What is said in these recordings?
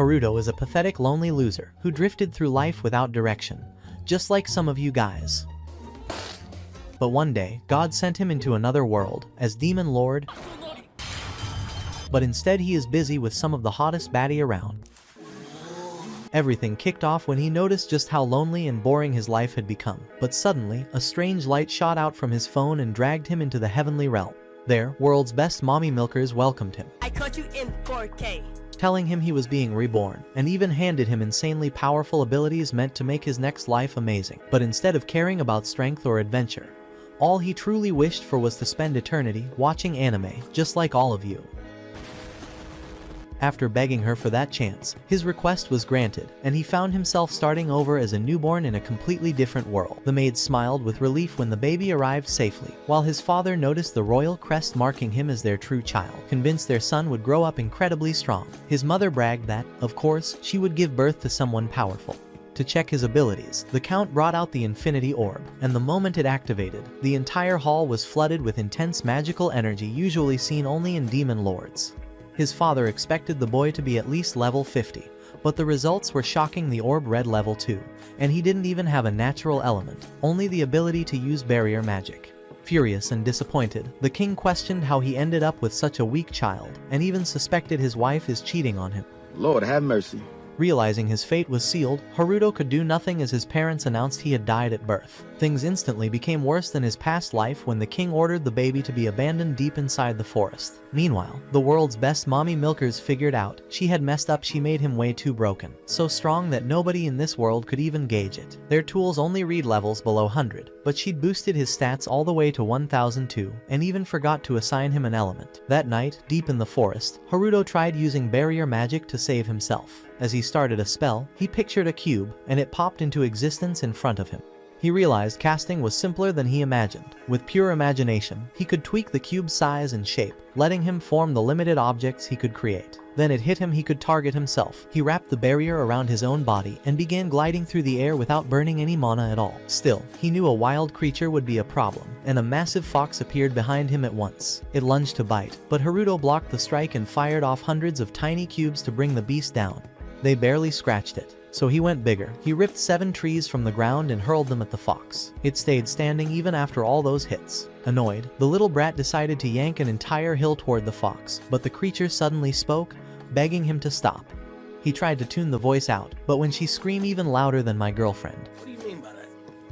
Haruto is a pathetic lonely loser who drifted through life without direction, just like some of you guys. But one day, God sent him into another world as Demon Lord, but instead he is busy with some of the hottest baddie around. Everything kicked off when he noticed just how lonely and boring his life had become. But suddenly, a strange light shot out from his phone and dragged him into the heavenly realm. There, world's best mommy milkers welcomed him. I caught you in 4K. Telling him he was being reborn, and even handed him insanely powerful abilities meant to make his next life amazing. But instead of caring about strength or adventure, all he truly wished for was to spend eternity watching anime, just like all of you. After begging her for that chance, his request was granted, and he found himself starting over as a newborn in a completely different world. The maid smiled with relief when the baby arrived safely, while his father noticed the royal crest marking him as their true child. Convinced their son would grow up incredibly strong, his mother bragged that, of course, she would give birth to someone powerful. To check his abilities, the Count brought out the Infinity Orb, and the moment it activated, the entire hall was flooded with intense magical energy usually seen only in Demon Lords. His father expected the boy to be at least level 50, but the results were shocking. The orb read level 2, and he didn't even have a natural element, only the ability to use barrier magic. Furious and disappointed, the king questioned how he ended up with such a weak child, and even suspected his wife is cheating on him. Lord have mercy. Realizing his fate was sealed, Haruto could do nothing as his parents announced he had died at birth. Things instantly became worse than his past life when the king ordered the baby to be abandoned deep inside the forest. Meanwhile, the world's best mommy milkers figured out she had messed up. She made him way too broken, so strong that nobody in this world could even gauge it. Their tools only read levels below 100, but she'd boosted his stats all the way to 1002 and even forgot to assign him an element. That night, deep in the forest, Haruto tried using barrier magic to save himself. As he started a spell, he pictured a cube, and it popped into existence in front of him. He realized casting was simpler than he imagined. With pure imagination, he could tweak the cube's size and shape, letting him form the limited objects he could create. Then it hit him. He could target himself. He wrapped the barrier around his own body and began gliding through the air without burning any mana at all. Still, he knew a wild creature would be a problem, and a massive fox appeared behind him at once. It lunged to bite, but Haruto blocked the strike and fired off hundreds of tiny cubes to bring the beast down. They barely scratched it, so he went bigger. He ripped 7 trees from the ground and hurled them at the fox. It stayed standing even after all those hits. Annoyed, the little brat decided to yank an entire hill toward the fox, but the creature suddenly spoke, begging him to stop. He tried to tune the voice out, but when she screamed even louder than my girlfriend, What do you mean by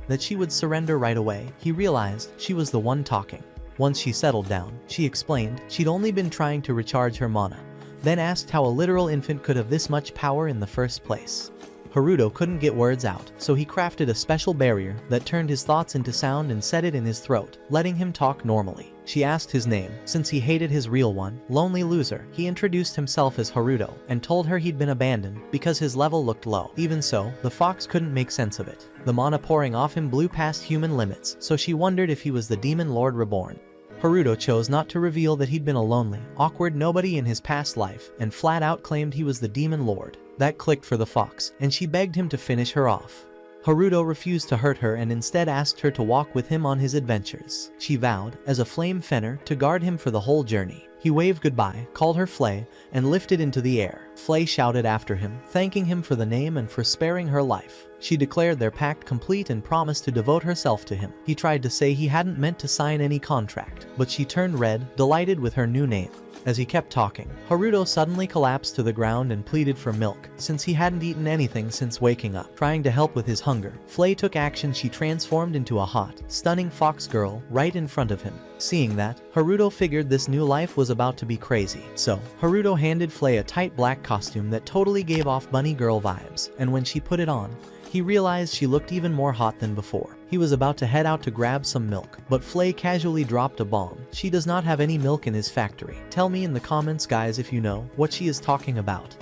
that she would surrender right away, he realized she was the one talking. Once she settled down, she explained she'd only been trying to recharge her mana, then asked how a literal infant could have this much power in the first place. Haruto couldn't get words out, so he crafted a special barrier that turned his thoughts into sound and set it in his throat, letting him talk normally. She asked his name, since he hated his real one, Lonely Loser. He introduced himself as Haruto, and told her he'd been abandoned because his level looked low. Even so, the fox couldn't make sense of it. The mana pouring off him blew past human limits, so she wondered if he was the Demon Lord reborn. Haruto chose not to reveal that he'd been a lonely, awkward nobody in his past life, and flat out claimed he was the Demon Lord. That clicked for the fox, and she begged him to finish her off. Haruto refused to hurt her and instead asked her to walk with him on his adventures. She vowed, as a flame fenner, to guard him for the whole journey. He waved goodbye, called her Flay, and lifted into the air. Flay shouted after him, thanking him for the name and for sparing her life. She declared their pact complete and promised to devote herself to him. He tried to say he hadn't meant to sign any contract, but she turned red, delighted with her new name. As he kept talking, Haruto suddenly collapsed to the ground and pleaded for milk, since he hadn't eaten anything since waking up. Trying to help with his hunger, Flay took action. She transformed into a hot, stunning fox girl right in front of him. Seeing that, Haruto figured this new life was about to be crazy. So, Haruto handed Flay a tight black costume that totally gave off bunny girl vibes, and when she put it on, he realized she looked even more hot than before. He was about to head out to grab some milk, but Flay casually dropped a bomb. She does not have any milk in his factory. Tell me in the comments guys if you know what she is talking about.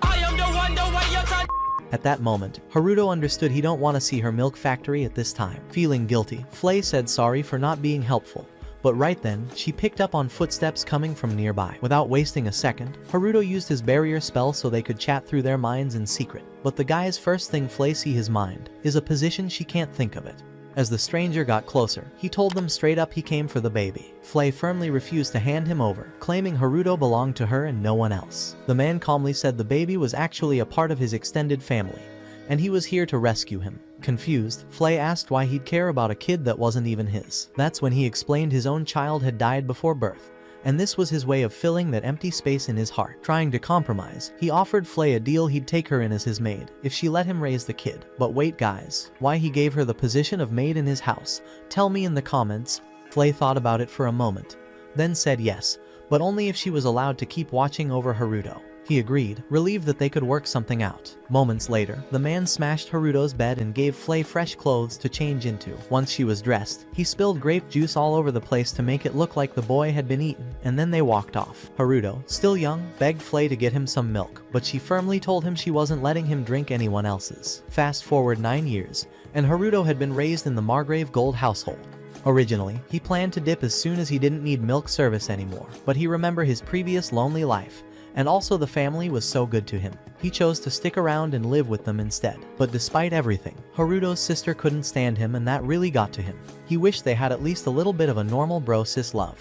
I am the one you're trying. At that moment, Haruto understood he don't want to see her milk factory at this time. Feeling guilty, Flay said sorry for not being helpful. But right then, she picked up on footsteps coming from nearby. Without wasting a second, Haruto used his barrier spell so they could chat through their minds in secret. But the guy's first thing Flay see his mind is a position she can't think of it. As the stranger got closer, he told them straight up he came for the baby. Flay firmly refused to hand him over, claiming Haruto belonged to her and no one else. The man calmly said the baby was actually a part of his extended family, and he was here to rescue him. Confused, Flay asked why he'd care about a kid that wasn't even his. That's when he explained his own child had died before birth, and this was his way of filling that empty space in his heart. Trying to compromise, he offered Flay a deal he'd take her in as his maid, if she let him raise the kid. But wait guys, why he gave her the position of maid in his house? Tell me in the comments. Flay thought about it for a moment, then said yes, but only if she was allowed to keep watching over Haruto. He agreed, relieved that they could work something out. Moments later, the man smashed Haruto's bed and gave Flay fresh clothes to change into. Once she was dressed, he spilled grape juice all over the place to make it look like the boy had been eaten, and then they walked off. Haruto, still young, begged Flay to get him some milk, but she firmly told him she wasn't letting him drink anyone else's. Fast forward 9 years, and Haruto had been raised in the Margrave Gold household. Originally, he planned to dip as soon as he didn't need milk service anymore, but he remembered his previous lonely life, and also the family was so good to him. He chose to stick around and live with them instead. But despite everything, Haruto's sister couldn't stand him, and that really got to him. He wished they had at least a little bit of a normal bro-sis love.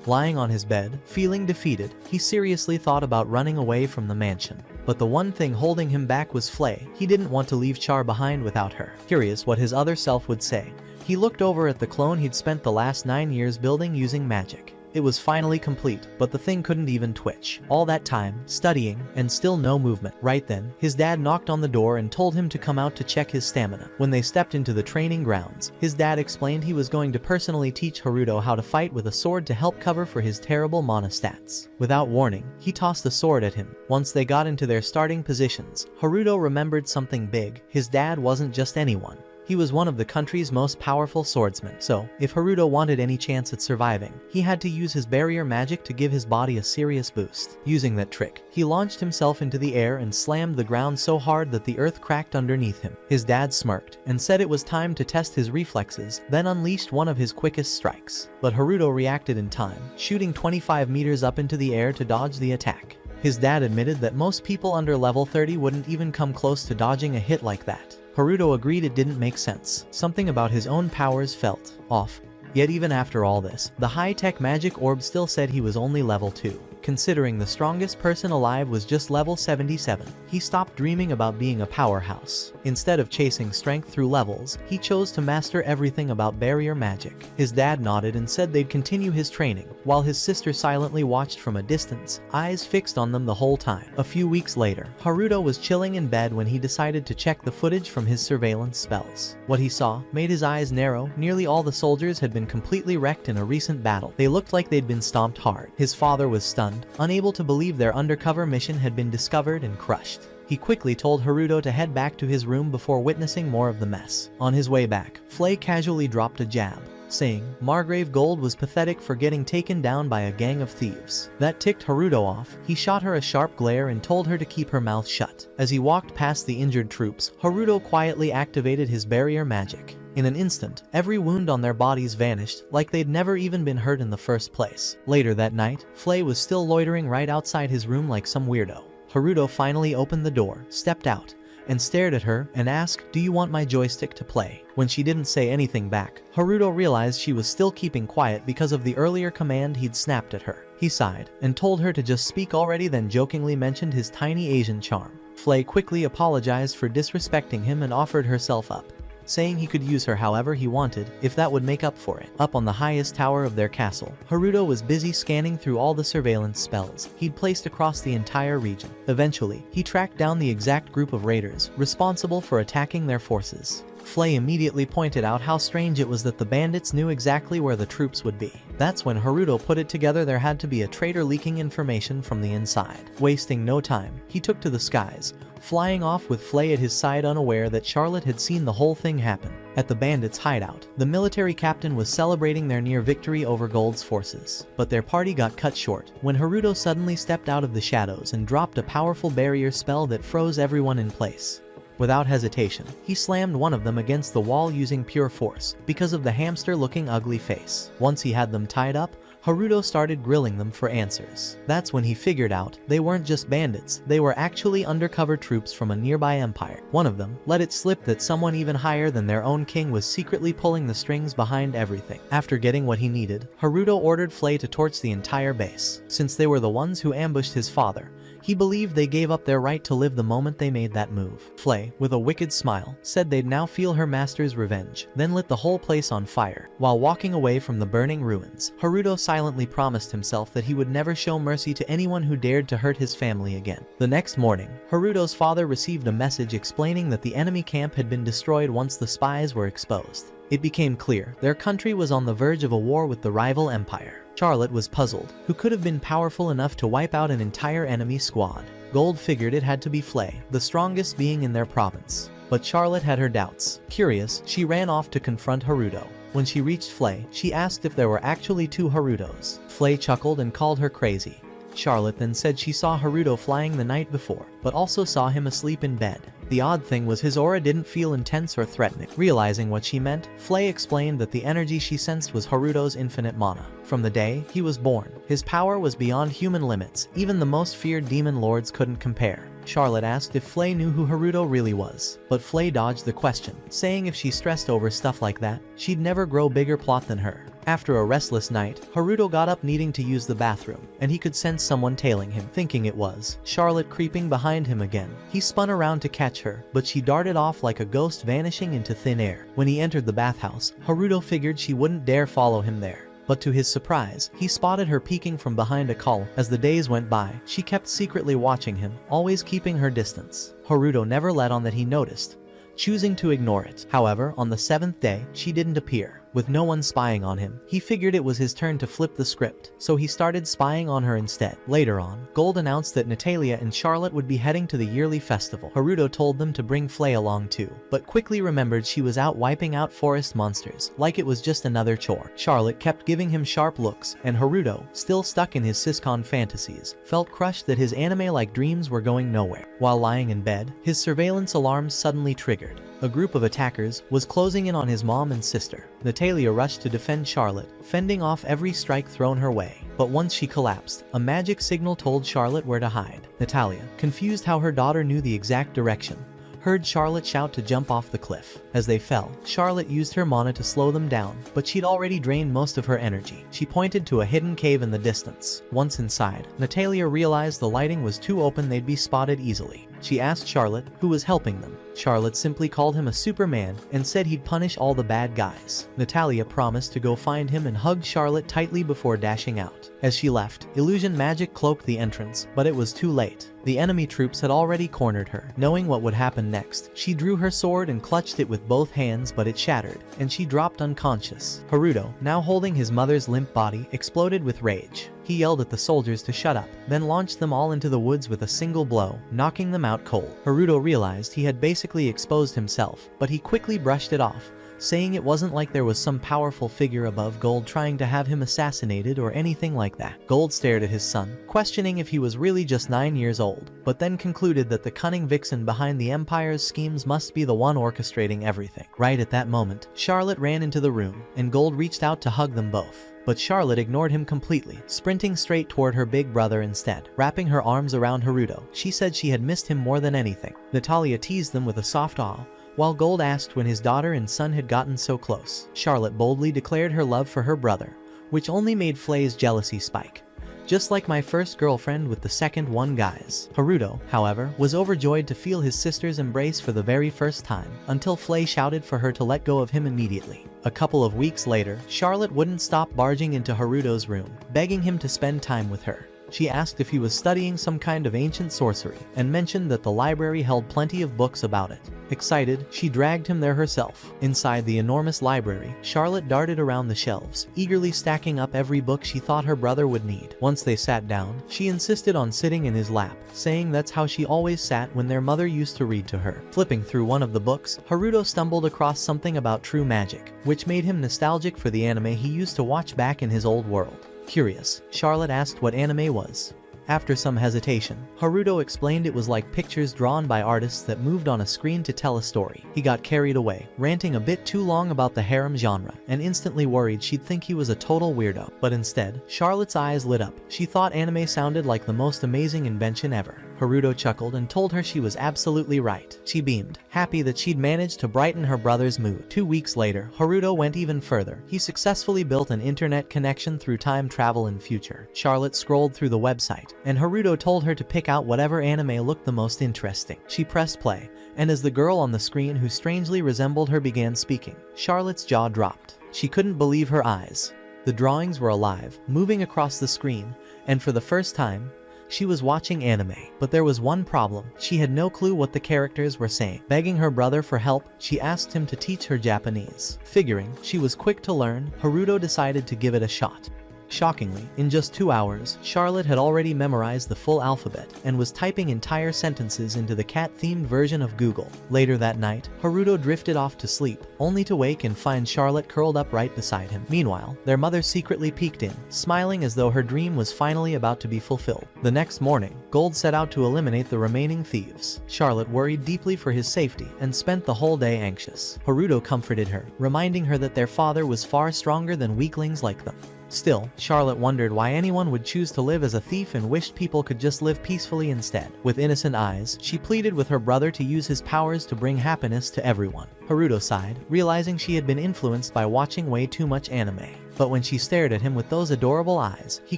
Lying on his bed, feeling defeated, he seriously thought about running away from the mansion. But the one thing holding him back was Flay. He didn't want to leave Char behind without her. Curious what his other self would say, he looked over at the clone he'd spent the last 9 years building using magic. It was finally complete, but the thing couldn't even twitch. All that time, studying, and still no movement. Right then, his dad knocked on the door and told him to come out to check his stamina. When they stepped into the training grounds, his dad explained he was going to personally teach Haruto how to fight with a sword to help cover for his terrible mana stats. Without warning, he tossed the sword at him. Once they got into their starting positions, Haruto remembered something big. His dad wasn't just anyone. He was one of the country's most powerful swordsmen, so if Haruto wanted any chance at surviving, he had to use his barrier magic to give his body a serious boost. Using that trick, he launched himself into the air and slammed the ground so hard that the earth cracked underneath him. His dad smirked and said it was time to test his reflexes, then unleashed one of his quickest strikes. But Haruto reacted in time, shooting 25 meters up into the air to dodge the attack. His dad admitted that most people under level 30 wouldn't even come close to dodging a hit like that. Haruto agreed it didn't make sense. Something about his own powers felt off. Yet even after all this, the high-tech magic orb still said he was only level 2. Considering the strongest person alive was just level 77, he stopped dreaming about being a powerhouse. Instead of chasing strength through levels, he chose to master everything about barrier magic. His dad nodded and said they'd continue his training, while his sister silently watched from a distance, eyes fixed on them the whole time. A few weeks later, Haruto was chilling in bed when he decided to check the footage from his surveillance spells. What he saw made his eyes narrow. Nearly all the soldiers had been completely wrecked in a recent battle. They looked like they'd been stomped hard. His father was stunned, unable to believe their undercover mission had been discovered and crushed. He quickly told Haruto to head back to his room before witnessing more of the mess. On his way back, Flay casually dropped a jab, saying Margrave Gold was pathetic for getting taken down by a gang of thieves. That ticked Haruto off. He shot her a sharp glare and told her to keep her mouth shut. As he walked past the injured troops, Haruto quietly activated his barrier magic. In an instant, every wound on their bodies vanished, like they'd never even been hurt in the first place. Later that night, Flay was still loitering right outside his room like some weirdo. Haruto finally opened the door, stepped out, and stared at her and asked, "Do you want my joystick to play?" When she didn't say anything back, Haruto realized she was still keeping quiet because of the earlier command he'd snapped at her. He sighed and told her to just speak already, then jokingly mentioned his tiny Asian charm. Flay quickly apologized for disrespecting him and offered herself up, saying he could use her however he wanted, if that would make up for it. Up on the highest tower of their castle, Haruto was busy scanning through all the surveillance spells he'd placed across the entire region. Eventually, he tracked down the exact group of raiders responsible for attacking their forces. Flay immediately pointed out how strange it was that the bandits knew exactly where the troops would be. That's when Haruto put it together: there had to be a traitor leaking information from the inside. Wasting no time, he took to the skies, flying off with Flay at his side, unaware that Charlotte had seen the whole thing happen. At the bandits' hideout, the military captain was celebrating their near victory over Gold's forces. But their party got cut short when Haruto suddenly stepped out of the shadows and dropped a powerful barrier spell that froze everyone in place. Without hesitation, he slammed one of them against the wall using pure force because of the hamster-looking ugly face. Once he had them tied up, Haruto started grilling them for answers. That's when he figured out they weren't just bandits, they were actually undercover troops from a nearby empire. One of them let it slip that someone even higher than their own king was secretly pulling the strings behind everything. After getting what he needed, Haruto ordered Flay to torch the entire base. Since they were the ones who ambushed his father, he believed they gave up their right to live the moment they made that move. Flay, with a wicked smile, said they'd now feel her master's revenge, then lit the whole place on fire. While walking away from the burning ruins, Haruto silently promised himself that he would never show mercy to anyone who dared to hurt his family again. The next morning, Haruto's father received a message explaining that the enemy camp had been destroyed once the spies were exposed. It became clear their country was on the verge of a war with the rival empire. Charlotte was puzzled. Who could have been powerful enough to wipe out an entire enemy squad? Gold figured it had to be Flay, the strongest being in their province. But Charlotte had her doubts. Curious, she ran off to confront Haruto. When she reached Flay, she asked if there were actually two Harutos. Flay chuckled and called her crazy. Charlotte then said she saw Haruto flying the night before, but also saw him asleep in bed. The odd thing was his aura didn't feel intense or threatening. Realizing what she meant, Flay explained that the energy she sensed was Haruto's infinite mana. From the day he was born, his power was beyond human limits, even the most feared demon lords couldn't compare. Charlotte asked if Flay knew who Haruto really was, but Flay dodged the question, saying if she stressed over stuff like that, she'd never grow bigger plot than her. After a restless night, Haruto got up needing to use the bathroom, and he could sense someone tailing him, thinking it was Charlotte creeping behind him again. He spun around to catch her, but she darted off like a ghost, vanishing into thin air. When he entered the bathhouse, Haruto figured she wouldn't dare follow him there. But to his surprise, he spotted her peeking from behind a column. As the days went by, she kept secretly watching him, always keeping her distance. Haruto never let on that he noticed, choosing to ignore it. However, on the 7th day, she didn't appear. With no one spying on him, he figured it was his turn to flip the script, so he started spying on her instead. Later on, Gold announced that Natalia and Charlotte would be heading to the yearly festival. Haruto told them to bring Flay along too, but quickly remembered she was out wiping out forest monsters, like it was just another chore. Charlotte kept giving him sharp looks, and Haruto, still stuck in his Siscon fantasies, felt crushed that his anime-like dreams were going nowhere. While lying in bed, his surveillance alarms suddenly triggered. A group of attackers was closing in on his mom and sister. Natalia rushed to defend Charlotte, fending off every strike thrown her way. But once she collapsed, a magic signal told Charlotte where to hide. Natalia, confused how her daughter knew the exact direction, heard Charlotte shout to jump off the cliff. As they fell, Charlotte used her mana to slow them down, but she'd already drained most of her energy. She pointed to a hidden cave in the distance. Once inside, Natalia realized the lighting was too open, they'd be spotted easily. She asked Charlotte who was helping them. Charlotte simply called him a Superman and said he'd punish all the bad guys. Natalia promised to go find him and hugged Charlotte tightly before dashing out. As she left, illusion magic cloaked the entrance, but it was too late. The enemy troops had already cornered her. Knowing what would happen next, she drew her sword and clutched it with both hands, but it shattered, and she dropped unconscious. Haruto, now holding his mother's limp body, exploded with rage. He yelled at the soldiers to shut up, then launched them all into the woods with a single blow, knocking them out cold. Haruto realized he had basically exposed himself, but he quickly brushed it off, saying it wasn't like there was some powerful figure above Gold trying to have him assassinated or anything like that. Gold stared at his son, questioning if he was really just 9 years old, but then concluded that the cunning vixen behind the Empire's schemes must be the one orchestrating everything. Right at that moment, Charlotte ran into the room, and Gold reached out to hug them both. But Charlotte ignored him completely, sprinting straight toward her big brother instead. Wrapping her arms around Haruto, she said she had missed him more than anything. Natalia teased them with a soft awe, while Gold asked when his daughter and son had gotten so close. Charlotte boldly declared her love for her brother, which only made Flay's jealousy spike. Just like my first girlfriend with the second one, guys. Haruto, however, was overjoyed to feel his sister's embrace for the very first time, until Flay shouted for her to let go of him immediately. A couple of weeks later, Charlotte wouldn't stop barging into Haruto's room, begging him to spend time with her. She asked if he was studying some kind of ancient sorcery, and mentioned that the library held plenty of books about it. Excited, she dragged him there herself. Inside the enormous library, Charlotte darted around the shelves, eagerly stacking up every book she thought her brother would need. Once they sat down, she insisted on sitting in his lap, saying that's how she always sat when their mother used to read to her. Flipping through one of the books, Haruto stumbled across something about true magic, which made him nostalgic for the anime he used to watch back in his old world. Curious, Charlotte asked what anime was. After some hesitation, Haruto explained it was like pictures drawn by artists that moved on a screen to tell a story. He got carried away, ranting a bit too long about the harem genre, and instantly worried she'd think he was a total weirdo. But instead, Charlotte's eyes lit up. She thought anime sounded like the most amazing invention ever. Haruto chuckled and told her she was absolutely right. She beamed, happy that she'd managed to brighten her brother's mood. 2 weeks later, Haruto went even further. He successfully built an internet connection through time travel and future. Charlotte scrolled through the website, and Haruto told her to pick out whatever anime looked the most interesting. She pressed play, and as the girl on the screen who strangely resembled her began speaking, Charlotte's jaw dropped. She couldn't believe her eyes. The drawings were alive, moving across the screen, and for the first time, she was watching anime. But there was one problem. She had no clue what the characters were saying. Begging her brother for help, she asked him to teach her Japanese. Figuring she was quick to learn, Haruto decided to give it a shot. Shockingly, in just 2 hours, Charlotte had already memorized the full alphabet and was typing entire sentences into the cat-themed version of Google. Later that night, Haruto drifted off to sleep, only to wake and find Charlotte curled up right beside him. Meanwhile, their mother secretly peeked in, smiling as though her dream was finally about to be fulfilled. The next morning, Gold set out to eliminate the remaining thieves. Charlotte worried deeply for his safety and spent the whole day anxious. Haruto comforted her, reminding her that their father was far stronger than weaklings like them. Still, Charlotte wondered why anyone would choose to live as a thief and wished people could just live peacefully instead. With innocent eyes, she pleaded with her brother to use his powers to bring happiness to everyone. Haruto sighed, realizing she had been influenced by watching way too much anime. But when she stared at him with those adorable eyes, he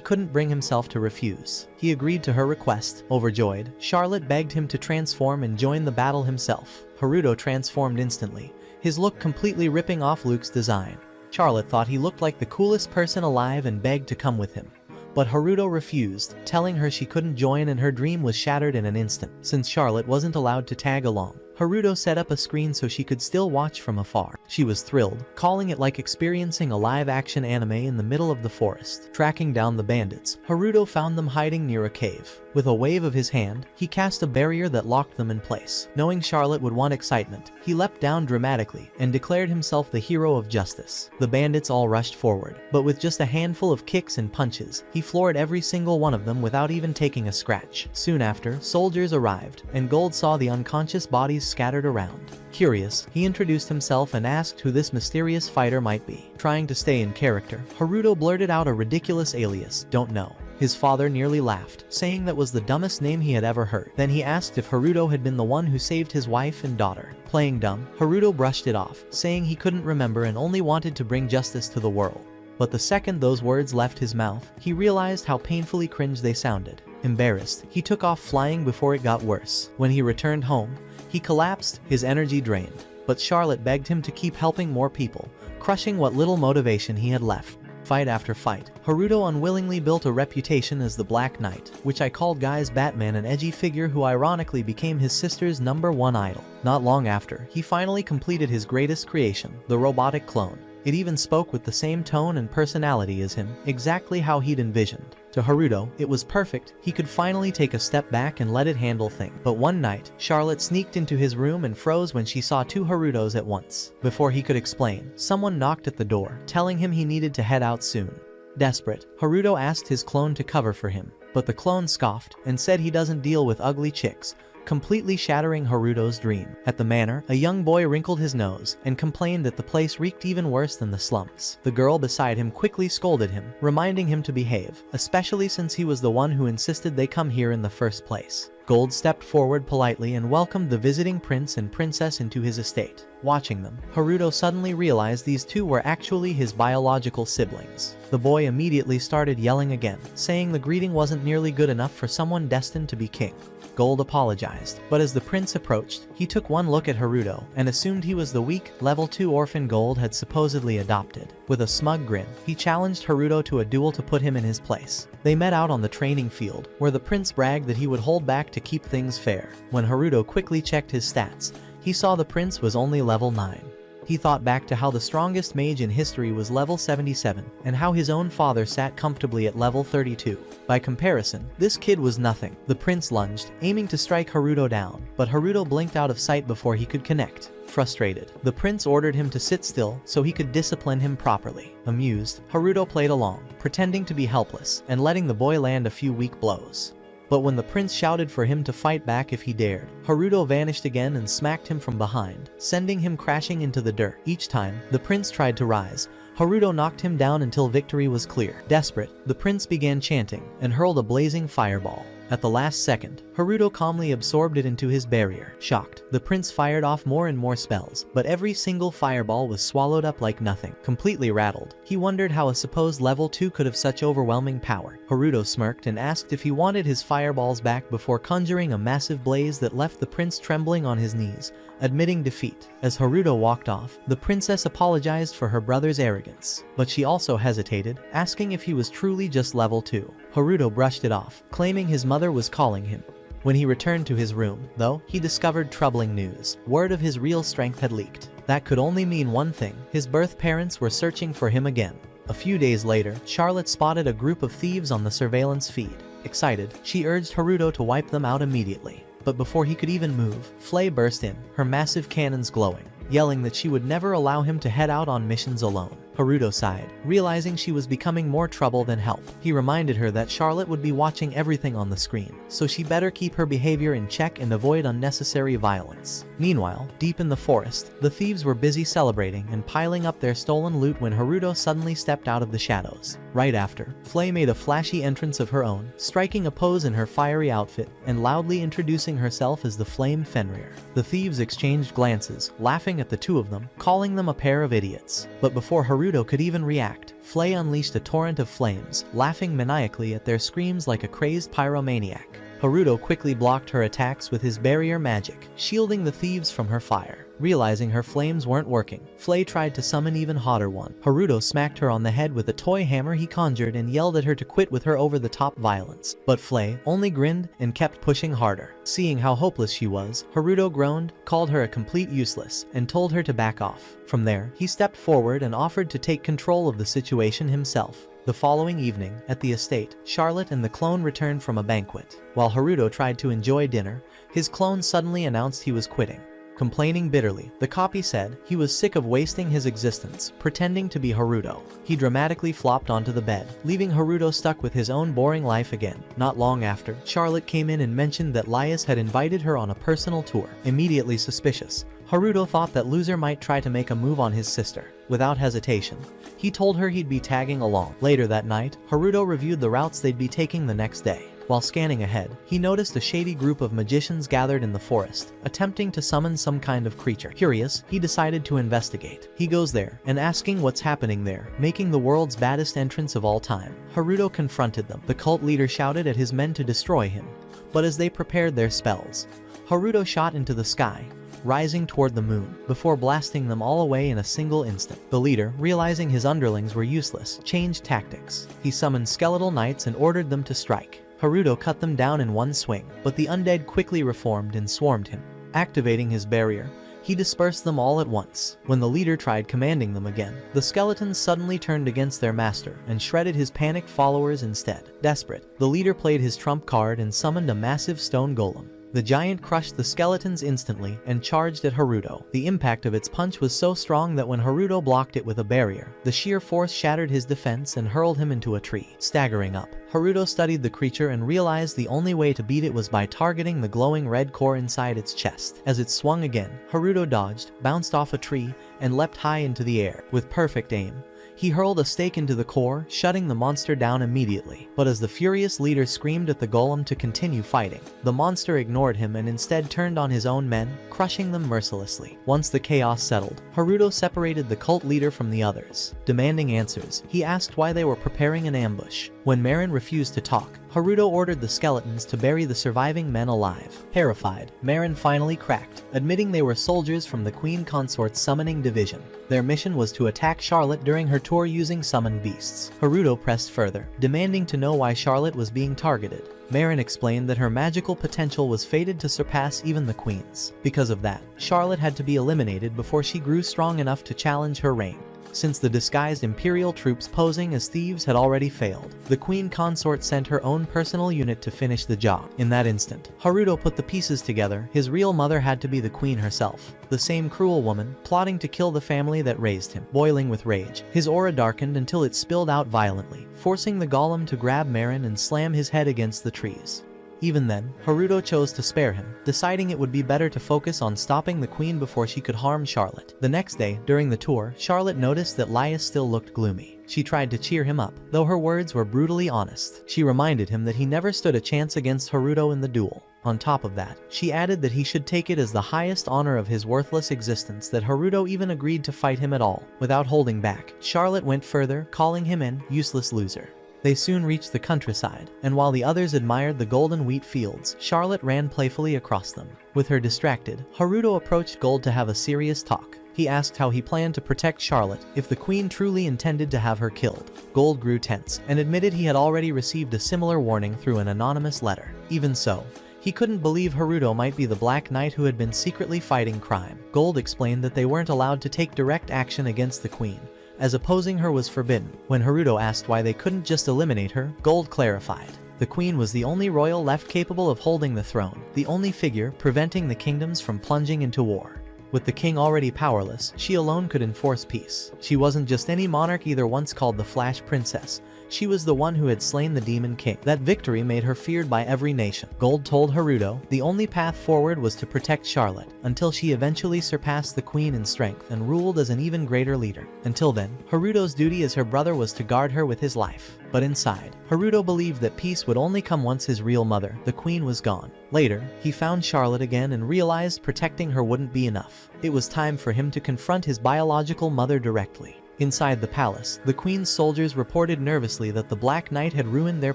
couldn't bring himself to refuse. He agreed to her request. Overjoyed, Charlotte begged him to transform and join the battle himself. Haruto transformed instantly, his look completely ripping off Luke's design. Charlotte thought he looked like the coolest person alive and begged to come with him. But Haruto refused, telling her she couldn't join and her dream was shattered in an instant. Since Charlotte wasn't allowed to tag along, Haruto set up a screen so she could still watch from afar. She was thrilled, calling it like experiencing a live-action anime in the middle of the forest. Tracking down the bandits, Haruto found them hiding near a cave. With a wave of his hand, he cast a barrier that locked them in place. Knowing Charlotte would want excitement, he leapt down dramatically and declared himself the hero of justice. The bandits all rushed forward, but with just a handful of kicks and punches, he floored every single one of them without even taking a scratch. Soon after, soldiers arrived, and Gold saw the unconscious bodies scattered around. Curious, he introduced himself and asked who this mysterious fighter might be. Trying to stay in character, Haruto blurted out a ridiculous alias, "Don't know." His father nearly laughed, saying that was the dumbest name he had ever heard. Then he asked if Haruto had been the one who saved his wife and daughter. Playing dumb, Haruto brushed it off, saying he couldn't remember and only wanted to bring justice to the world. But the second those words left his mouth, he realized how painfully cringe they sounded. Embarrassed, he took off flying before it got worse. When he returned home, he collapsed, his energy drained. But Charlotte begged him to keep helping more people, crushing what little motivation he had left. Fight after fight, Haruto unwillingly built a reputation as the Black Knight, which I called Guy's Batman, an edgy figure who ironically became his sister's #1 idol. Not long after, he finally completed his greatest creation, the robotic clone. It even spoke with the same tone and personality as him, exactly how he'd envisioned. To Haruto, it was perfect. He could finally take a step back and let it handle things. But one night, Charlotte sneaked into his room and froze when she saw 2 Harutos at once. Before he could explain, someone knocked at the door, telling him he needed to head out soon. Desperate, Haruto asked his clone to cover for him, but the clone scoffed and said he doesn't deal with ugly chicks, completely shattering Haruto's dream. At the manor, a young boy wrinkled his nose and complained that the place reeked even worse than the slums. The girl beside him quickly scolded him, reminding him to behave, especially since he was the one who insisted they come here in the first place. Gold stepped forward politely and welcomed the visiting prince and princess into his estate. Watching them, Haruto suddenly realized these 2 were actually his biological siblings. The boy immediately started yelling again, saying the greeting wasn't nearly good enough for someone destined to be king. Gold apologized, but as the prince approached, he took one look at Haruto and assumed he was the weak, level 2 orphan Gold had supposedly adopted. With a smug grin, he challenged Haruto to a duel to put him in his place. They met out on the training field, where the prince bragged that he would hold back to keep things fair. When Haruto quickly checked his stats, he saw the prince was only level 9. He thought back to how the strongest mage in history was level 77, and how his own father sat comfortably at level 32. By comparison, this kid was nothing. The prince lunged, aiming to strike Haruto down, but Haruto blinked out of sight before he could connect. Frustrated, the prince ordered him to sit still so he could discipline him properly. Amused, Haruto played along, pretending to be helpless and letting the boy land a few weak blows. But when the prince shouted for him to fight back if he dared, Haruto vanished again and smacked him from behind, sending him crashing into the dirt. Each time the prince tried to rise, Haruto knocked him down until victory was clear. Desperate, the prince began chanting and hurled a blazing fireball. At the last second, Haruto calmly absorbed it into his barrier. Shocked, the prince fired off more and more spells, but every single fireball was swallowed up like nothing. Completely rattled, he wondered how a supposed level 2 could have such overwhelming power. Haruto smirked and asked if he wanted his fireballs back before conjuring a massive blaze that left the prince trembling on his knees, admitting defeat. As Haruto walked off, the princess apologized for her brother's arrogance, but she also hesitated, asking if he was truly just level 2. Haruto brushed it off, claiming his mother was calling him. When he returned to his room, though, he discovered troubling news. Word of his real strength had leaked. That could only mean one thing: his birth parents were searching for him again. A few days later, Charlotte spotted a group of thieves on the surveillance feed. Excited, she urged Haruto to wipe them out immediately. But before he could even move, Flay burst in, her massive cannons glowing, yelling that she would never allow him to head out on missions alone. Haruto sighed, realizing she was becoming more trouble than help. He reminded her that Charlotte would be watching everything on the screen, so she better keep her behavior in check and avoid unnecessary violence. Meanwhile, deep in the forest, the thieves were busy celebrating and piling up their stolen loot when Haruto suddenly stepped out of the shadows. Right after, Flay made a flashy entrance of her own, striking a pose in her fiery outfit and loudly introducing herself as the Flame Fenrir. The thieves exchanged glances, laughing at the two of them, calling them a pair of idiots. But before Haruto could even react, Flay unleashed a torrent of flames, laughing maniacally at their screams like a crazed pyromaniac. Haruto quickly blocked her attacks with his barrier magic, shielding the thieves from her fire. Realizing her flames weren't working, Flay tried to summon even hotter one. Haruto smacked her on the head with a toy hammer he conjured and yelled at her to quit with her over-the-top violence. But Flay only grinned and kept pushing harder. Seeing how hopeless she was, Haruto groaned, called her a complete useless, and told her to back off. From there, he stepped forward and offered to take control of the situation himself. The following evening, at the estate, Charlotte and the clone returned from a banquet. While Haruto tried to enjoy dinner, his clone suddenly announced he was quitting. Complaining bitterly, the copy said he was sick of wasting his existence, pretending to be Haruto. He dramatically flopped onto the bed, leaving Haruto stuck with his own boring life again. Not long after, Charlotte came in and mentioned that Laius had invited her on a personal tour. Immediately suspicious, Haruto thought that loser might try to make a move on his sister. Without hesitation, he told her he'd be tagging along. Later that night, Haruto reviewed the routes they'd be taking the next day. While scanning ahead, he noticed a shady group of magicians gathered in the forest, attempting to summon some kind of creature. Curious, he decided to investigate. He goes there, and asking what's happening there, making the world's baddest entrance of all time. Haruto confronted them. The cult leader shouted at his men to destroy him. But as they prepared their spells, Haruto shot into the sky, rising toward the moon, before blasting them all away in a single instant. The leader, realizing his underlings were useless, changed tactics. He summoned skeletal knights and ordered them to strike. Haruto cut them down in one swing, but the undead quickly reformed and swarmed him. Activating his barrier, he dispersed them all at once. When the leader tried commanding them again, the skeletons suddenly turned against their master and shredded his panicked followers instead. Desperate, the leader played his trump card and summoned a massive stone golem. The giant crushed the skeletons instantly and charged at Haruto. The impact of its punch was so strong that when Haruto blocked it with a barrier, the sheer force shattered his defense and hurled him into a tree. Staggering up, Haruto studied the creature and realized the only way to beat it was by targeting the glowing red core inside its chest. As it swung again, Haruto dodged, bounced off a tree, and leapt high into the air. With perfect aim, he hurled a stake into the core, shutting the monster down immediately. But as the furious leader screamed at the golem to continue fighting, the monster ignored him and instead turned on his own men, crushing them mercilessly. Once the chaos settled, Haruto separated the cult leader from the others. Demanding answers, he asked why they were preparing an ambush. When Marin refused to talk, Haruto ordered the skeletons to bury the surviving men alive. Terrified, Marin finally cracked, admitting they were soldiers from the Queen Consort's summoning division. Their mission was to attack Charlotte during her tour using summoned beasts. Haruto pressed further, demanding to know why Charlotte was being targeted. Marin explained that her magical potential was fated to surpass even the Queen's. Because of that, Charlotte had to be eliminated before she grew strong enough to challenge her reign. Since the disguised Imperial troops posing as thieves had already failed, the Queen Consort sent her own personal unit to finish the job. In that instant, Haruto put the pieces together. His real mother had to be the Queen herself, the same cruel woman, plotting to kill the family that raised him. Boiling with rage, his aura darkened until it spilled out violently, forcing the golem to grab Marin and slam his head against the trees. Even then, Haruto chose to spare him, deciding it would be better to focus on stopping the queen before she could harm Charlotte. The next day, during the tour, Charlotte noticed that Laius still looked gloomy. She tried to cheer him up, though her words were brutally honest. She reminded him that he never stood a chance against Haruto in the duel. On top of that, she added that he should take it as the highest honor of his worthless existence that Haruto even agreed to fight him at all. Without holding back, Charlotte went further, calling him an useless loser. They soon reached the countryside, and while the others admired the golden wheat fields, Charlotte ran playfully across them. With her distracted, Haruto approached Gold to have a serious talk. He asked how he planned to protect Charlotte if the queen truly intended to have her killed. Gold grew tense and admitted he had already received a similar warning through an anonymous letter. Even so, he couldn't believe Haruto might be the Black Knight who had been secretly fighting crime. Gold explained that they weren't allowed to take direct action against the queen, as opposing her was forbidden. When Haruto asked why they couldn't just eliminate her, Gold clarified. The queen was the only royal left capable of holding the throne, the only figure preventing the kingdoms from plunging into war. With the king already powerless, she alone could enforce peace. She wasn't just any monarch either, once called the Flash Princess. She was the one who had slain the Demon King. That victory made her feared by every nation. Gold told Haruto the only path forward was to protect Charlotte, until she eventually surpassed the queen in strength and ruled as an even greater leader. Until then, Haruto's duty as her brother was to guard her with his life. But inside, Haruto believed that peace would only come once his real mother, the queen, was gone. Later, he found Charlotte again and realized protecting her wouldn't be enough. It was time for him to confront his biological mother directly. Inside the palace, the queen's soldiers reported nervously that the Black Knight had ruined their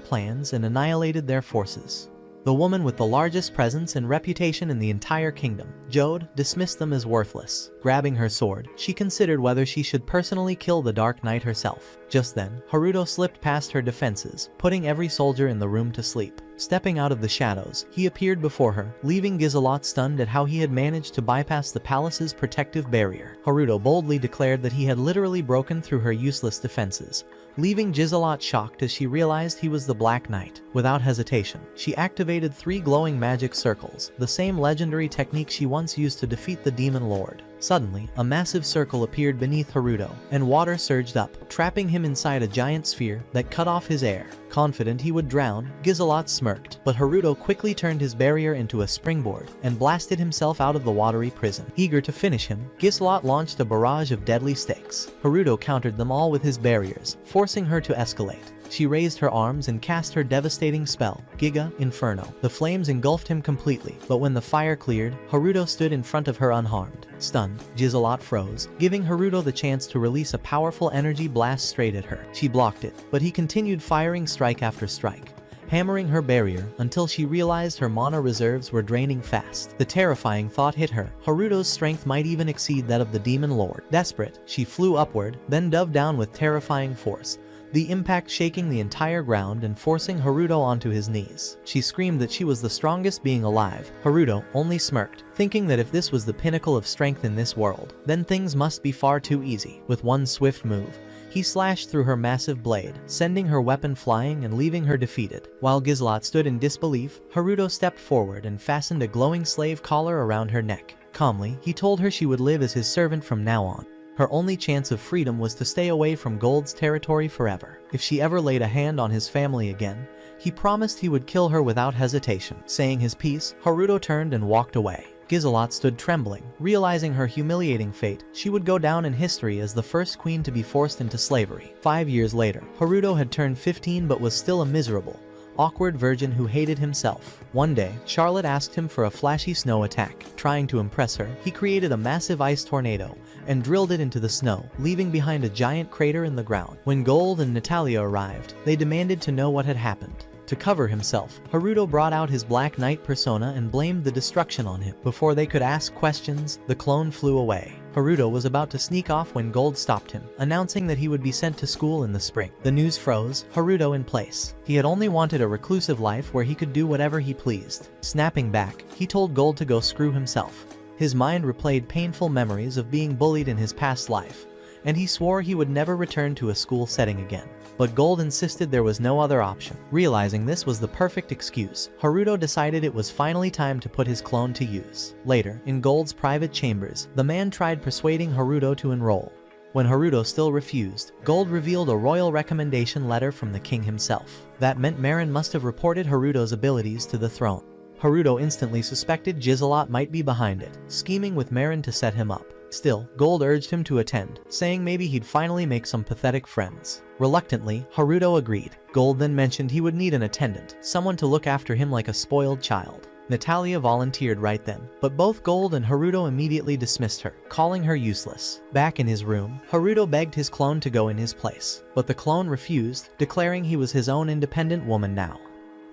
plans and annihilated their forces. The woman with the largest presence and reputation in the entire kingdom, Jode, dismissed them as worthless. Grabbing her sword, she considered whether she should personally kill the Dark Knight herself. Just then, Haruto slipped past her defenses, putting every soldier in the room to sleep. Stepping out of the shadows, he appeared before her, leaving Giselot stunned at how he had managed to bypass the palace's protective barrier. Haruto boldly declared that he had literally broken through her useless defenses, leaving Giselot shocked as she realized he was the Black Knight. Without hesitation, she activated 3 glowing magic circles, the same legendary technique she once used to defeat the Demon Lord. Suddenly, a massive circle appeared beneath Haruto, and water surged up, trapping him inside a giant sphere that cut off his air. Confident he would drown, Giselot smirked, but Haruto quickly turned his barrier into a springboard and blasted himself out of the watery prison. Eager to finish him, Giselot launched a barrage of deadly stakes. Haruto countered them all with his barriers, forcing her to escalate. She raised her arms and cast her devastating spell, Giga Inferno. The flames engulfed him completely, but when the fire cleared, Haruto stood in front of her unharmed. Stunned, Giselot froze, giving Haruto the chance to release a powerful energy blast straight at her. She blocked it, but he continued firing strike after strike, hammering her barrier until she realized her mana reserves were draining fast. The terrifying thought hit her. Haruto's strength might even exceed that of the Demon Lord. Desperate, she flew upward, then dove down with terrifying force, the impact shaking the entire ground and forcing Haruto onto his knees. She screamed that she was the strongest being alive. Haruto only smirked, thinking that if this was the pinnacle of strength in this world, then things must be far too easy. With one swift move, he slashed through her massive blade, sending her weapon flying and leaving her defeated. While Giselot stood in disbelief, Haruto stepped forward and fastened a glowing slave collar around her neck. Calmly, he told her she would live as his servant from now on. Her only chance of freedom was to stay away from Gold's territory forever. If she ever laid a hand on his family again, he promised he would kill her without hesitation. Saying his piece, Haruto turned and walked away. Giselot stood trembling, realizing her humiliating fate. She would go down in history as the first queen to be forced into slavery. 5 years later, Haruto had turned 15 but was still a miserable, awkward virgin who hated himself. One day, Charlotte asked him for a flashy snow attack. Trying to impress her, he created a massive ice tornado and drilled it into the snow, leaving behind a giant crater in the ground. When Gold and Natalia arrived, they demanded to know what had happened. To cover himself, Haruto brought out his Black Knight persona and blamed the destruction on him. Before they could ask questions, the clone flew away. Haruto was about to sneak off when Gold stopped him, announcing that he would be sent to school in the spring. The news froze Haruto in place. He had only wanted a reclusive life where he could do whatever he pleased. Snapping back, he told Gold to go screw himself. His mind replayed painful memories of being bullied in his past life, and he swore he would never return to a school setting again. But Gold insisted there was no other option. Realizing this was the perfect excuse, Haruto decided it was finally time to put his clone to use. Later, in Gold's private chambers, the man tried persuading Haruto to enroll. When Haruto still refused, Gold revealed a royal recommendation letter from the king himself. That meant Marin must have reported Haruto's abilities to the throne. Haruto instantly suspected Gizelot might be behind it, scheming with Marin to set him up. Still, Gold urged him to attend, saying maybe he'd finally make some pathetic friends. Reluctantly, Haruto agreed. Gold then mentioned he would need an attendant, someone to look after him like a spoiled child. Natalia volunteered right then, but both Gold and Haruto immediately dismissed her, calling her useless. Back in his room, Haruto begged his clone to go in his place, but the clone refused, declaring he was his own independent woman now.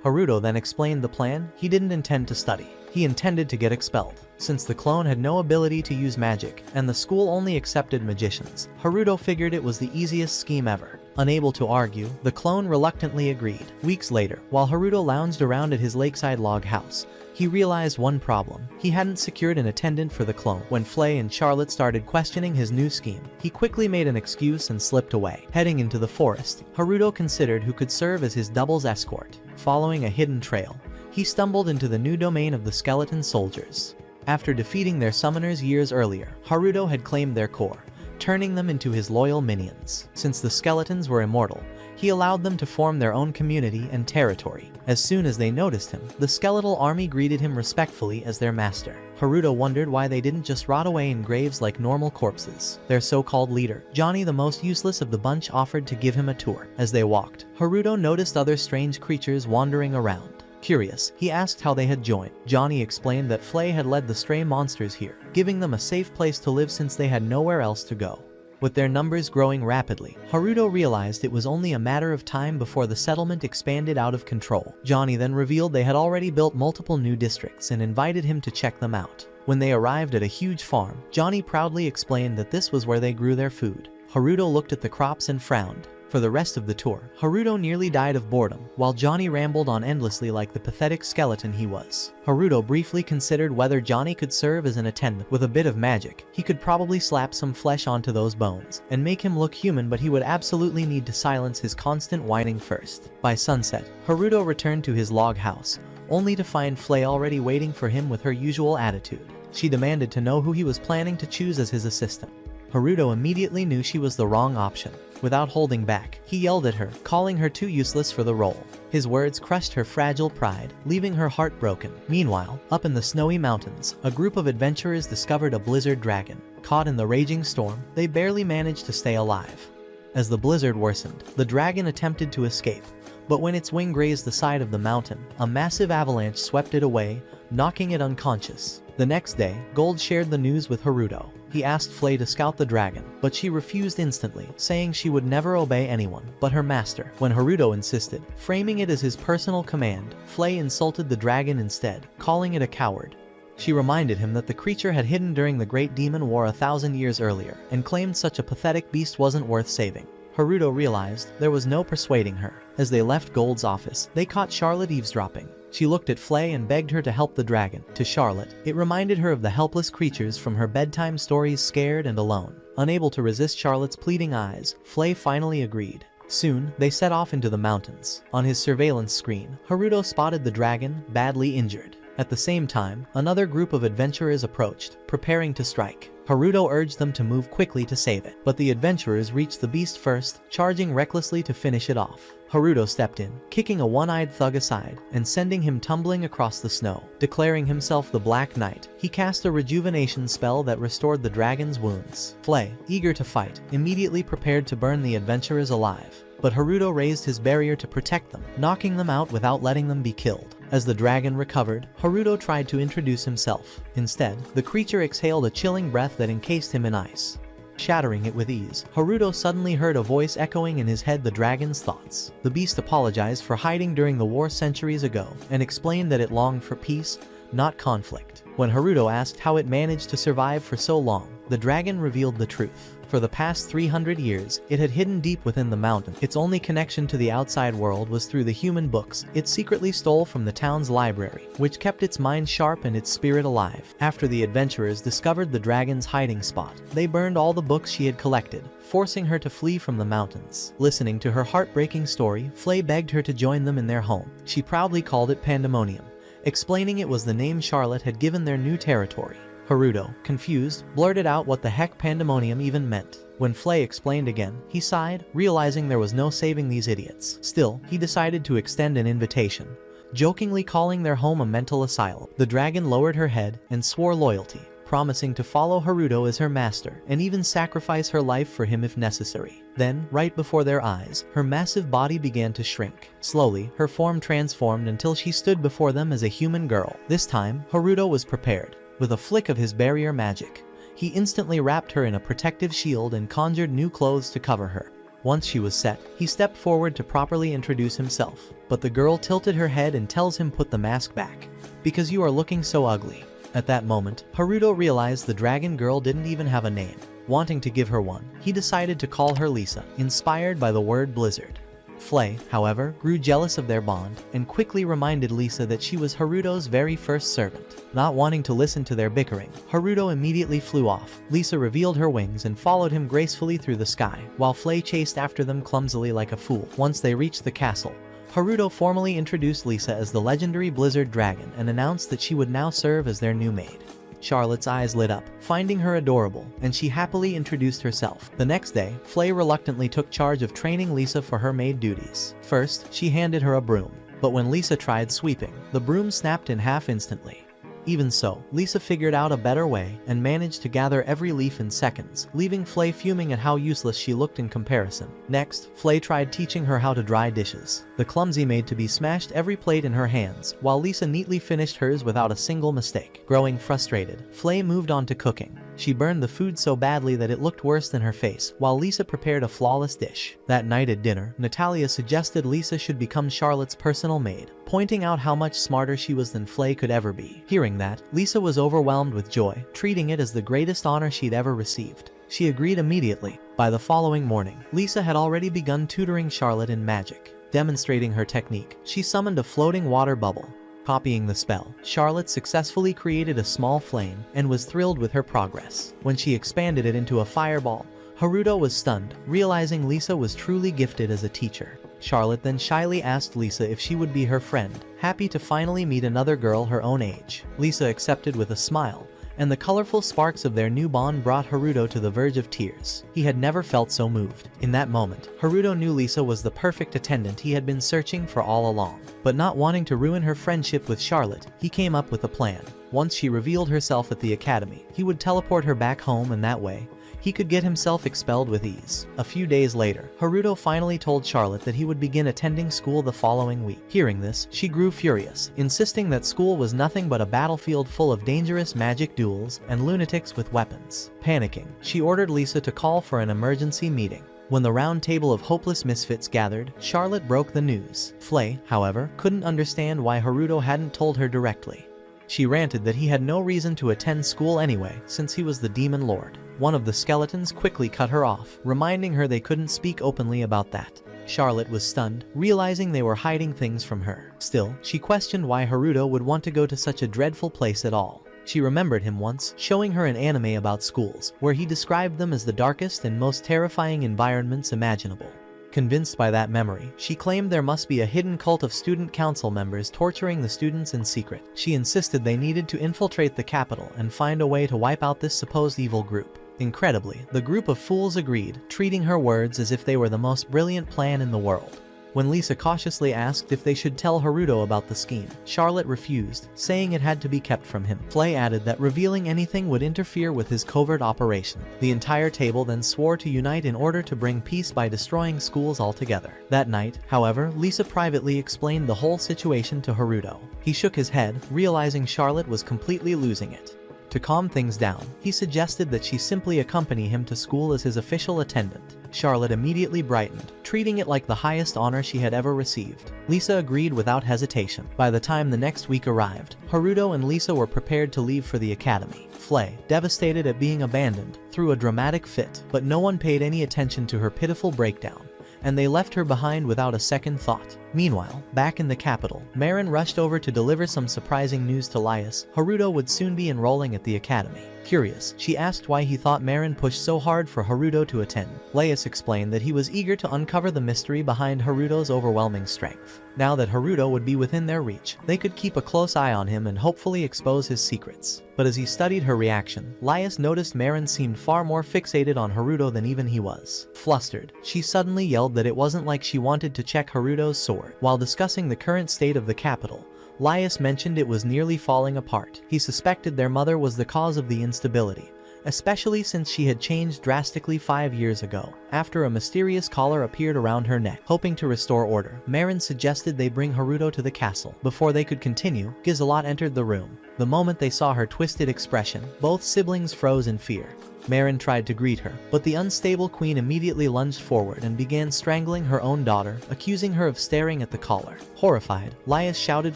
Haruto then explained the plan. He didn't intend to study. He intended to get expelled. Since the clone had no ability to use magic, and the school only accepted magicians, Haruto figured it was the easiest scheme ever. Unable to argue, the clone reluctantly agreed. Weeks later, while Haruto lounged around at his lakeside log house, he realized one problem. He hadn't secured an attendant for the clone. When Flay and Charlotte started questioning his new scheme, he quickly made an excuse and slipped away. Heading into the forest, Haruto considered who could serve as his double's escort. Following a hidden trail, he stumbled into the new domain of the skeleton soldiers. After defeating their summoners years earlier, Haruto had claimed their core, turning them into his loyal minions. Since the skeletons were immortal, he allowed them to form their own community and territory. As soon as they noticed him, the skeletal army greeted him respectfully as their master. Haruto wondered why they didn't just rot away in graves like normal corpses. Their so-called leader, Johnny, the most useless of the bunch, offered to give him a tour. As they walked, Haruto noticed other strange creatures wandering around. Curious, he asked how they had joined. Johnny explained that Flay had led the stray monsters here, giving them a safe place to live since they had nowhere else to go. With their numbers growing rapidly, Haruto realized it was only a matter of time before the settlement expanded out of control. Johnny then revealed they had already built multiple new districts and invited him to check them out. When they arrived at a huge farm, Johnny proudly explained that this was where they grew their food. Haruto looked at the crops and frowned. For the rest of the tour, Haruto nearly died of boredom, while Johnny rambled on endlessly like the pathetic skeleton he was. Haruto briefly considered whether Johnny could serve as an attendant. With a bit of magic, he could probably slap some flesh onto those bones and make him look human, but he would absolutely need to silence his constant whining first. By sunset, Haruto returned to his log house, only to find Flay already waiting for him with her usual attitude. She demanded to know who he was planning to choose as his assistant. Haruto immediately knew she was the wrong option. Without holding back, he yelled at her, calling her too useless for the role. His words crushed her fragile pride, leaving her heart broken. Meanwhile, up in the snowy mountains, a group of adventurers discovered a blizzard dragon. Caught in the raging storm, they barely managed to stay alive. As the blizzard worsened, the dragon attempted to escape, but when its wing grazed the side of the mountain, a massive avalanche swept it away, knocking it unconscious. The next day, Gold shared the news with Haruto. He asked Flay to scout the dragon, but she refused instantly, saying she would never obey anyone but her master. When Haruto insisted, framing it as his personal command, Flay insulted the dragon instead, calling it a coward. She reminded him that the creature had hidden during the Great Demon War 1,000 years earlier, and claimed such a pathetic beast wasn't worth saving. Haruto realized there was no persuading her. As they left Gold's office, they caught Charlotte eavesdropping. She looked at Flay and begged her to help the dragon. To Charlotte, it reminded her of the helpless creatures from her bedtime stories, scared and alone. Unable to resist Charlotte's pleading eyes, Flay finally agreed. Soon, they set off into the mountains. On his surveillance screen, Haruto spotted the dragon, badly injured. At the same time, another group of adventurers approached, preparing to strike. Haruto urged them to move quickly to save it, but the adventurers reached the beast first, charging recklessly to finish it off. Haruto stepped in, kicking a one-eyed thug aside, and sending him tumbling across the snow. Declaring himself the Black Knight, he cast a rejuvenation spell that restored the dragon's wounds. Flay, eager to fight, immediately prepared to burn the adventurers alive. But Haruto raised his barrier to protect them, knocking them out without letting them be killed. As the dragon recovered, Haruto tried to introduce himself. Instead, the creature exhaled a chilling breath that encased him in ice. Shattering it with ease, Haruto suddenly heard a voice echoing in his head the dragon's thoughts. The beast apologized for hiding during the war centuries ago, and explained that it longed for peace, not conflict. When Haruto asked how it managed to survive for so long, the dragon revealed the truth. For the past 300 years, it had hidden deep within the mountain. Its only connection to the outside world was through the human books it secretly stole from the town's library, which kept its mind sharp and its spirit alive. After the adventurers discovered the dragon's hiding spot, they burned all the books she had collected, forcing her to flee from the mountains. Listening to her heartbreaking story, Flay begged her to join them in their home. She proudly called it Pandemonium, explaining it was the name Charlotte had given their new territory. Haruto, confused, blurted out what the heck Pandemonium even meant. When Flay explained again, he sighed, realizing there was no saving these idiots. Still, he decided to extend an invitation, jokingly calling their home a mental asylum. The dragon lowered her head and swore loyalty, promising to follow Haruto as her master and even sacrifice her life for him if necessary. Then, right before their eyes, her massive body began to shrink. Slowly, her form transformed until she stood before them as a human girl. This time, Haruto was prepared. With a flick of his barrier magic, he instantly wrapped her in a protective shield and conjured new clothes to cover her. Once she was set, he stepped forward to properly introduce himself, but the girl tilted her head and tells him put the mask back, because you are looking so ugly. At that moment, Haruto realized the dragon girl didn't even have a name. Wanting to give her one, he decided to call her Lisa, inspired by the word blizzard. Flay, however, grew jealous of their bond and quickly reminded Lisa that she was Haruto's very first servant. Not wanting to listen to their bickering, Haruto immediately flew off. Lisa revealed her wings and followed him gracefully through the sky, while Flay chased after them clumsily like a fool. Once they reached the castle, Haruto formally introduced Lisa as the legendary Blizzard Dragon and announced that she would now serve as their new maid. Charlotte's eyes lit up, finding her adorable, and she happily introduced herself. The next day, Flay reluctantly took charge of training Lisa for her maid duties. First, she handed her a broom, but when Lisa tried sweeping, the broom snapped in half instantly. Even so, Lisa figured out a better way and managed to gather every leaf in seconds, leaving Flay fuming at how useless she looked in comparison. Next, Flay tried teaching her how to dry dishes. The clumsy maid-to-be smashed every plate in her hands, while Lisa neatly finished hers without a single mistake. Growing frustrated, Flay moved on to cooking. She burned the food so badly that it looked worse than her face, while Lisa prepared a flawless dish. That night at dinner, Natalia suggested Lisa should become Charlotte's personal maid, pointing out how much smarter she was than Flay could ever be. Hearing that, Lisa was overwhelmed with joy, treating it as the greatest honor she'd ever received. She agreed immediately. By the following morning, Lisa had already begun tutoring Charlotte in magic. Demonstrating her technique, she summoned a floating water bubble. Copying the spell, Charlotte successfully created a small flame and was thrilled with her progress. When she expanded it into a fireball, Haruto was stunned, realizing Lisa was truly gifted as a teacher. Charlotte then shyly asked Lisa if she would be her friend, happy to finally meet another girl her own age. Lisa accepted with a smile, and the colorful sparks of their new bond brought Haruto to the verge of tears. He had never felt so moved. In that moment, Haruto knew Lisa was the perfect attendant he had been searching for all along. But not wanting to ruin her friendship with Charlotte, he came up with a plan. Once she revealed herself at the academy, he would teleport her back home, and that way, he could get himself expelled with ease. A few days later, Haruto finally told Charlotte that he would begin attending school the following week. Hearing this, she grew furious, insisting that school was nothing but a battlefield full of dangerous magic duels and lunatics with weapons. Panicking, she ordered Lisa to call for an emergency meeting. When the round table of hopeless misfits gathered, Charlotte broke the news. Flay, however, couldn't understand why Haruto hadn't told her directly. She ranted that he had no reason to attend school anyway, since he was the Demon Lord. One of the skeletons quickly cut her off, reminding her they couldn't speak openly about that. Charlotte was stunned, realizing they were hiding things from her. Still, she questioned why Haruto would want to go to such a dreadful place at all. She remembered him once showing her an anime about schools, where he described them as the darkest and most terrifying environments imaginable. Convinced by that memory, she claimed there must be a hidden cult of student council members torturing the students in secret. She insisted they needed to infiltrate the capital and find a way to wipe out this supposed evil group. Incredibly, the group of fools agreed, treating her words as if they were the most brilliant plan in the world. When Lisa cautiously asked if they should tell Haruto about the scheme, Charlotte refused, saying it had to be kept from him. Flay added that revealing anything would interfere with his covert operation. The entire table then swore to unite in order to bring peace by destroying schools altogether. That night, however, Lisa privately explained the whole situation to Haruto. He shook his head, realizing Charlotte was completely losing it. To calm things down, he suggested that she simply accompany him to school as his official attendant. Charlotte immediately brightened, treating it like the highest honor she had ever received. Lisa agreed without hesitation. By the time the next week arrived, Haruto and Lisa were prepared to leave for the academy. Flay, devastated at being abandoned, threw a dramatic fit, but no one paid any attention to her pitiful breakdown, and they left her behind without a second thought. Meanwhile, back in the capital, Marin rushed over to deliver some surprising news to Laius. Haruto would soon be enrolling at the academy. Curious, she asked why he thought Marin pushed so hard for Haruto to attend. Laius explained that he was eager to uncover the mystery behind Haruto's overwhelming strength. Now that Haruto would be within their reach, they could keep a close eye on him and hopefully expose his secrets. But as he studied her reaction, Laius noticed Marin seemed far more fixated on Haruto than even he was. Flustered, she suddenly yelled that it wasn't like she wanted to check Haruto's sword. While discussing the current state of the capital, Laius mentioned it was nearly falling apart. He suspected their mother was the cause of the instability, especially since she had changed drastically 5 years ago, after a mysterious collar appeared around her neck. Hoping to restore order, Marin suggested they bring Haruto to the castle. Before they could continue, Gizelot entered the room. The moment they saw her twisted expression, both siblings froze in fear. Marin tried to greet her, but the unstable queen immediately lunged forward and began strangling her own daughter, accusing her of staring at the collar. Horrified, Laius shouted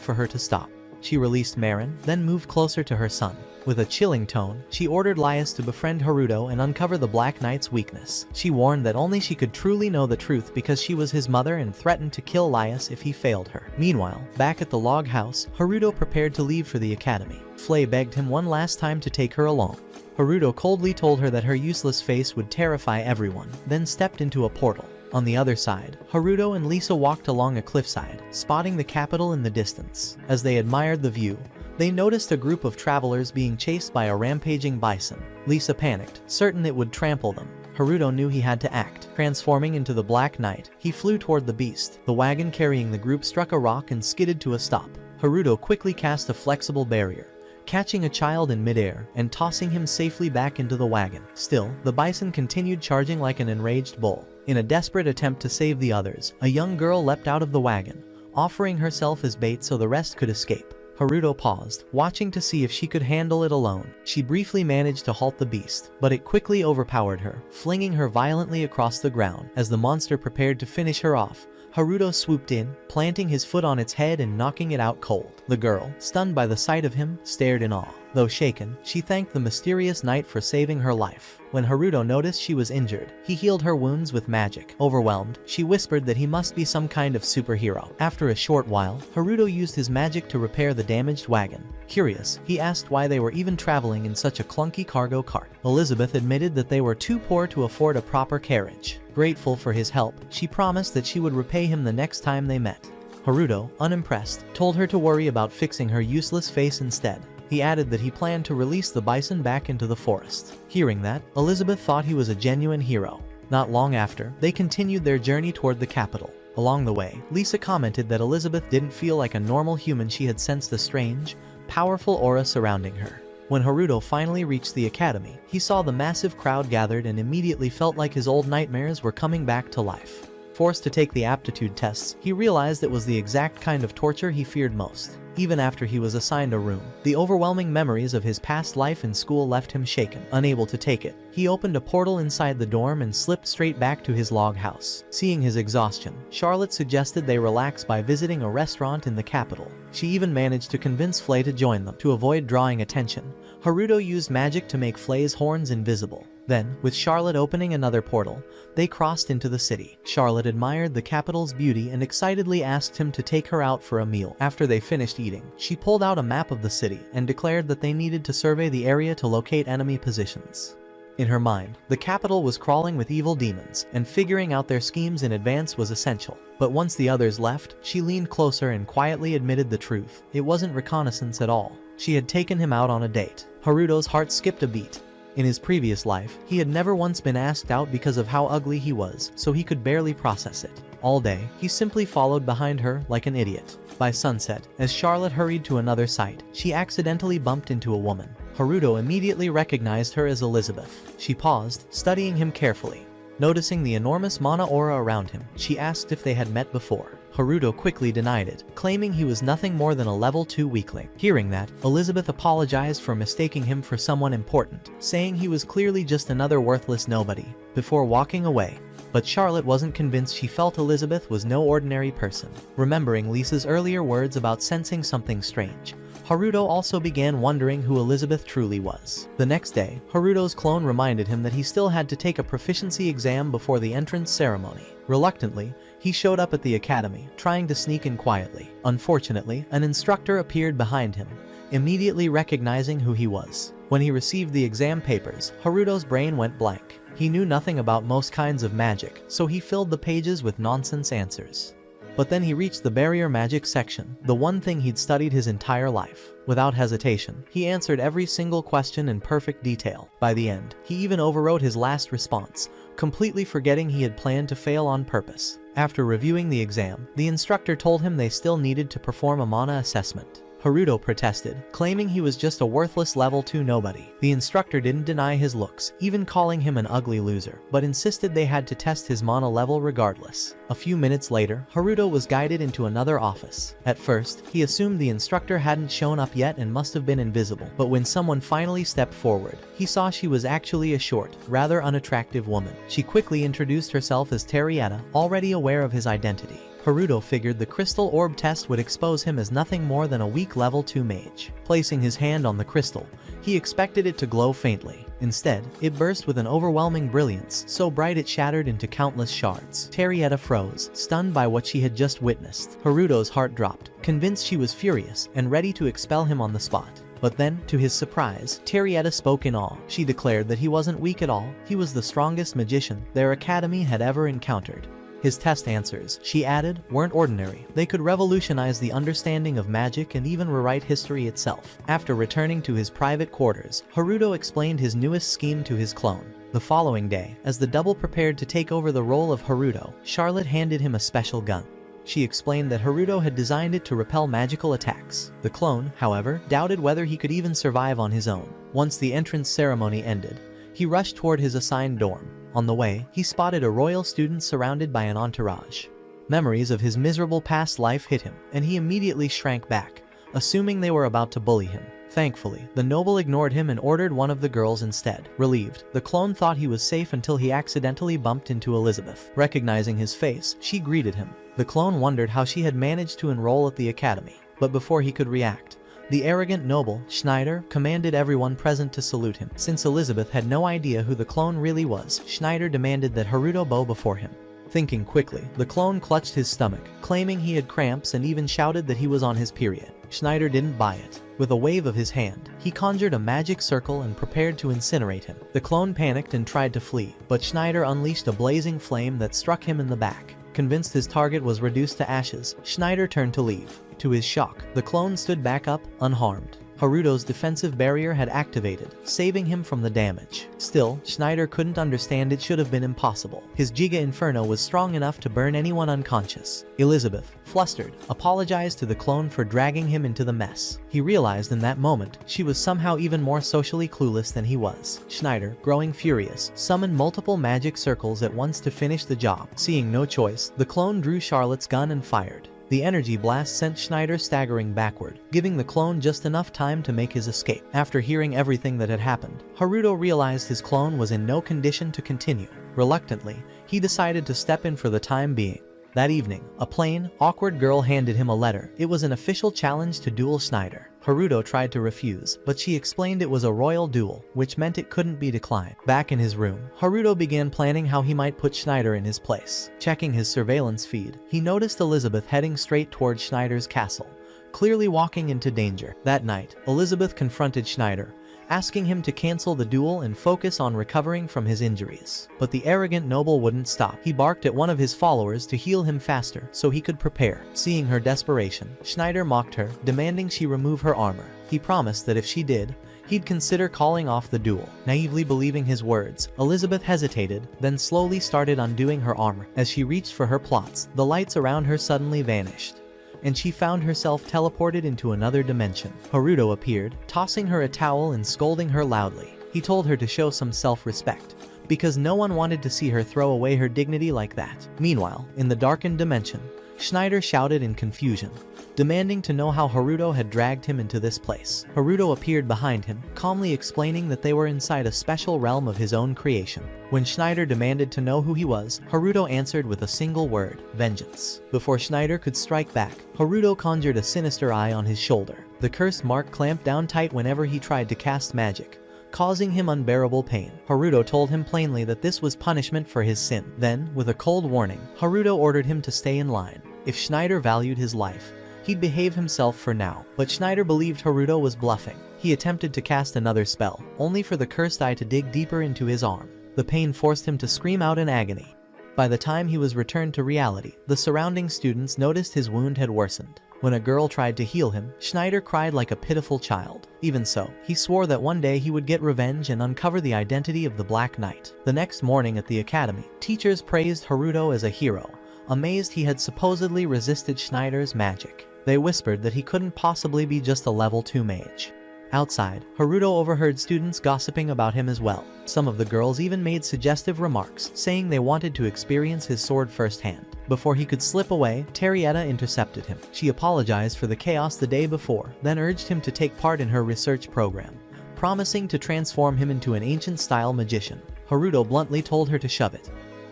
for her to stop. She released Marin, then moved closer to her son. With a chilling tone, she ordered Laius to befriend Haruto and uncover the Black Knight's weakness. She warned that only she could truly know the truth because she was his mother and threatened to kill Laius if he failed her. Meanwhile, back at the log house, Haruto prepared to leave for the academy. Flay begged him one last time to take her along. Haruto coldly told her that her useless face would terrify everyone, then stepped into a portal. On the other side, Haruto and Lisa walked along a cliffside, spotting the capital in the distance. As they admired the view, they noticed a group of travelers being chased by a rampaging bison. Lisa panicked, certain it would trample them. Haruto knew he had to act. Transforming into the Black Knight, he flew toward the beast. The wagon carrying the group struck a rock and skidded to a stop. Haruto quickly cast a flexible barrier, catching a child in midair and tossing him safely back into the wagon. Still, the bison continued charging like an enraged bull. In a desperate attempt to save the others, a young girl leapt out of the wagon, offering herself as bait so the rest could escape. Haruto paused, watching to see if she could handle it alone. She briefly managed to halt the beast, but it quickly overpowered her, flinging her violently across the ground. As the monster prepared to finish her off, Haruto swooped in, planting his foot on its head and knocking it out cold. The girl, stunned by the sight of him, stared in awe. Though shaken, she thanked the mysterious knight for saving her life. When Haruto noticed she was injured, he healed her wounds with magic. Overwhelmed, she whispered that he must be some kind of superhero. After a short while, Haruto used his magic to repair the damaged wagon. Curious, he asked why they were even traveling in such a clunky cargo cart. Elizabeth admitted that they were too poor to afford a proper carriage. Grateful for his help, she promised that she would repay him the next time they met. Haruto, unimpressed, told her to worry about fixing her useless face instead. He added that he planned to release the bison back into the forest. Hearing that, Elizabeth thought he was a genuine hero. Not long after, they continued their journey toward the capital. Along the way, Lisa commented that Elizabeth didn't feel like a normal human. She had sensed a strange, powerful aura surrounding her. When Haruto finally reached the academy, he saw the massive crowd gathered and immediately felt like his old nightmares were coming back to life. Forced to take the aptitude tests, he realized it was the exact kind of torture he feared most. Even after he was assigned a room, the overwhelming memories of his past life in school left him shaken. Unable to take it, he opened a portal inside the dorm and slipped straight back to his log house. Seeing his exhaustion, Charlotte suggested they relax by visiting a restaurant in the capital. She even managed to convince Flay to join them. To avoid drawing attention, Haruto used magic to make Flay's horns invisible. Then, with Charlotte opening another portal, they crossed into the city. Charlotte admired the capital's beauty and excitedly asked him to take her out for a meal. After they finished eating, she pulled out a map of the city and declared that they needed to survey the area to locate enemy positions. In her mind, the capital was crawling with evil demons, and figuring out their schemes in advance was essential. But once the others left, she leaned closer and quietly admitted the truth. It wasn't reconnaissance at all. She had taken him out on a date. Haruto's heart skipped a beat. In his previous life, he had never once been asked out because of how ugly he was, so he could barely process it. All day, he simply followed behind her like an idiot. By sunset, as Charlotte hurried to another site, she accidentally bumped into a woman. Haruto immediately recognized her as Elizabeth. She paused, studying him carefully. Noticing the enormous mana aura around him, she asked if they had met before. Haruto quickly denied it, claiming he was nothing more than a level 2 weakling. Hearing that, Elizabeth apologized for mistaking him for someone important, saying he was clearly just another worthless nobody, before walking away. But Charlotte wasn't convinced. She felt Elizabeth was no ordinary person. Remembering Lisa's earlier words about sensing something strange, Haruto also began wondering who Elizabeth truly was. The next day, Haruto's clone reminded him that he still had to take a proficiency exam before the entrance ceremony. Reluctantly, he showed up at the academy, trying to sneak in quietly. Unfortunately, an instructor appeared behind him, immediately recognizing who he was. When he received the exam papers, Haruto's brain went blank. He knew nothing about most kinds of magic, so he filled the pages with nonsense answers. But then he reached the barrier magic section, the one thing he'd studied his entire life. Without hesitation, he answered every single question in perfect detail. By the end, he even overwrote his last response, completely forgetting he had planned to fail on purpose. After reviewing the exam, the instructor told him they still needed to perform a mana assessment. Haruto protested, claiming he was just a worthless level 2 nobody. The instructor didn't deny his looks, even calling him an ugly loser, but insisted they had to test his mana level regardless. A few minutes later, Haruto was guided into another office. At first, he assumed the instructor hadn't shown up yet and must have been invisible, but when someone finally stepped forward, he saw she was actually a short, rather unattractive woman. She quickly introduced herself as Terrietta, already aware of his identity. Haruto figured the crystal orb test would expose him as nothing more than a weak level 2 mage. Placing his hand on the crystal, he expected it to glow faintly. Instead, it burst with an overwhelming brilliance, so bright it shattered into countless shards. Terrietta froze, stunned by what she had just witnessed. Haruto's heart dropped, convinced she was furious and ready to expel him on the spot. But then, to his surprise, Terrietta spoke in awe. She declared that he wasn't weak at all, he was the strongest magician their academy had ever encountered. His test answers, she added, weren't ordinary. They could revolutionize the understanding of magic and even rewrite history itself. After returning to his private quarters, Haruto explained his newest scheme to his clone. The following day, as the double prepared to take over the role of Haruto, Charlotte handed him a special gun. She explained that Haruto had designed it to repel magical attacks. The clone, however, doubted whether he could even survive on his own. Once the entrance ceremony ended, he rushed toward his assigned dorm. On the way, he spotted a royal student surrounded by an entourage. Memories of his miserable past life hit him, and he immediately shrank back, assuming they were about to bully him. Thankfully, the noble ignored him and ordered one of the girls instead. Relieved, the clone thought he was safe until he accidentally bumped into Elizabeth. Recognizing his face, she greeted him. The clone wondered how she had managed to enroll at the academy, but before he could react, the arrogant noble, Schneider, commanded everyone present to salute him. Since Elizabeth had no idea who the clone really was, Schneider demanded that Haruto bow before him. Thinking quickly, the clone clutched his stomach, claiming he had cramps and even shouted that he was on his period. Schneider didn't buy it. With a wave of his hand, he conjured a magic circle and prepared to incinerate him. The clone panicked and tried to flee, but Schneider unleashed a blazing flame that struck him in the back. Convinced his target was reduced to ashes, Schneider turned to leave. To his shock, the clone stood back up, unharmed. Haruto's defensive barrier had activated, saving him from the damage. Still, Schneider couldn't understand it should have been impossible. His Giga Inferno was strong enough to burn anyone unconscious. Elizabeth, flustered, apologized to the clone for dragging him into the mess. He realized in that moment, she was somehow even more socially clueless than he was. Schneider, growing furious, summoned multiple magic circles at once to finish the job. Seeing no choice, the clone drew Charlotte's gun and fired. The energy blast sent Schneider staggering backward, giving the clone just enough time to make his escape. After hearing everything that had happened, Haruto realized his clone was in no condition to continue. Reluctantly, he decided to step in for the time being. That evening, a plain, awkward girl handed him a letter. It was an official challenge to duel Schneider. Haruto tried to refuse, but she explained it was a royal duel, which meant it couldn't be declined. Back in his room, Haruto began planning how he might put Schneider in his place. Checking his surveillance feed, he noticed Elizabeth heading straight towards Schneider's castle, clearly walking into danger. That night, Elizabeth confronted Schneider, asking him to cancel the duel and focus on recovering from his injuries. But the arrogant noble wouldn't stop. He barked at one of his followers to heal him faster so he could prepare. Seeing her desperation, Schneider mocked her, demanding she remove her armor. He promised that if she did, he'd consider calling off the duel. Naively believing his words, Elizabeth hesitated, then slowly started undoing her armor. As she reached for her plots, the lights around her suddenly vanished, and she found herself teleported into another dimension. Haruto appeared, tossing her a towel and scolding her loudly. He told her to show some self-respect, because no one wanted to see her throw away her dignity like that. Meanwhile, in the darkened dimension, Schneider shouted in confusion, demanding to know how Haruto had dragged him into this place. Haruto appeared behind him, calmly explaining that they were inside a special realm of his own creation. When Schneider demanded to know who he was, Haruto answered with a single word: vengeance. Before Schneider could strike back, Haruto conjured a sinister eye on his shoulder. The cursed mark clamped down tight whenever he tried to cast magic, causing him unbearable pain. Haruto told him plainly that this was punishment for his sin. Then, with a cold warning, Haruto ordered him to stay in line. If Schneider valued his life, he'd behave himself for now, but Schneider believed Haruto was bluffing. He attempted to cast another spell, only for the cursed eye to dig deeper into his arm. The pain forced him to scream out in agony. By the time he was returned to reality, the surrounding students noticed his wound had worsened. When a girl tried to heal him, Schneider cried like a pitiful child. Even so, he swore that one day he would get revenge and uncover the identity of the Black Knight. The next morning at the academy, teachers praised Haruto as a hero, amazed he had supposedly resisted Schneider's magic. They whispered that he couldn't possibly be just a level 2 mage. Outside, Haruto overheard students gossiping about him as well. Some of the girls even made suggestive remarks, saying they wanted to experience his sword firsthand. Before he could slip away, Terrietta intercepted him. She apologized for the chaos the day before, then urged him to take part in her research program, promising to transform him into an ancient-style magician. Haruto bluntly told her to shove it.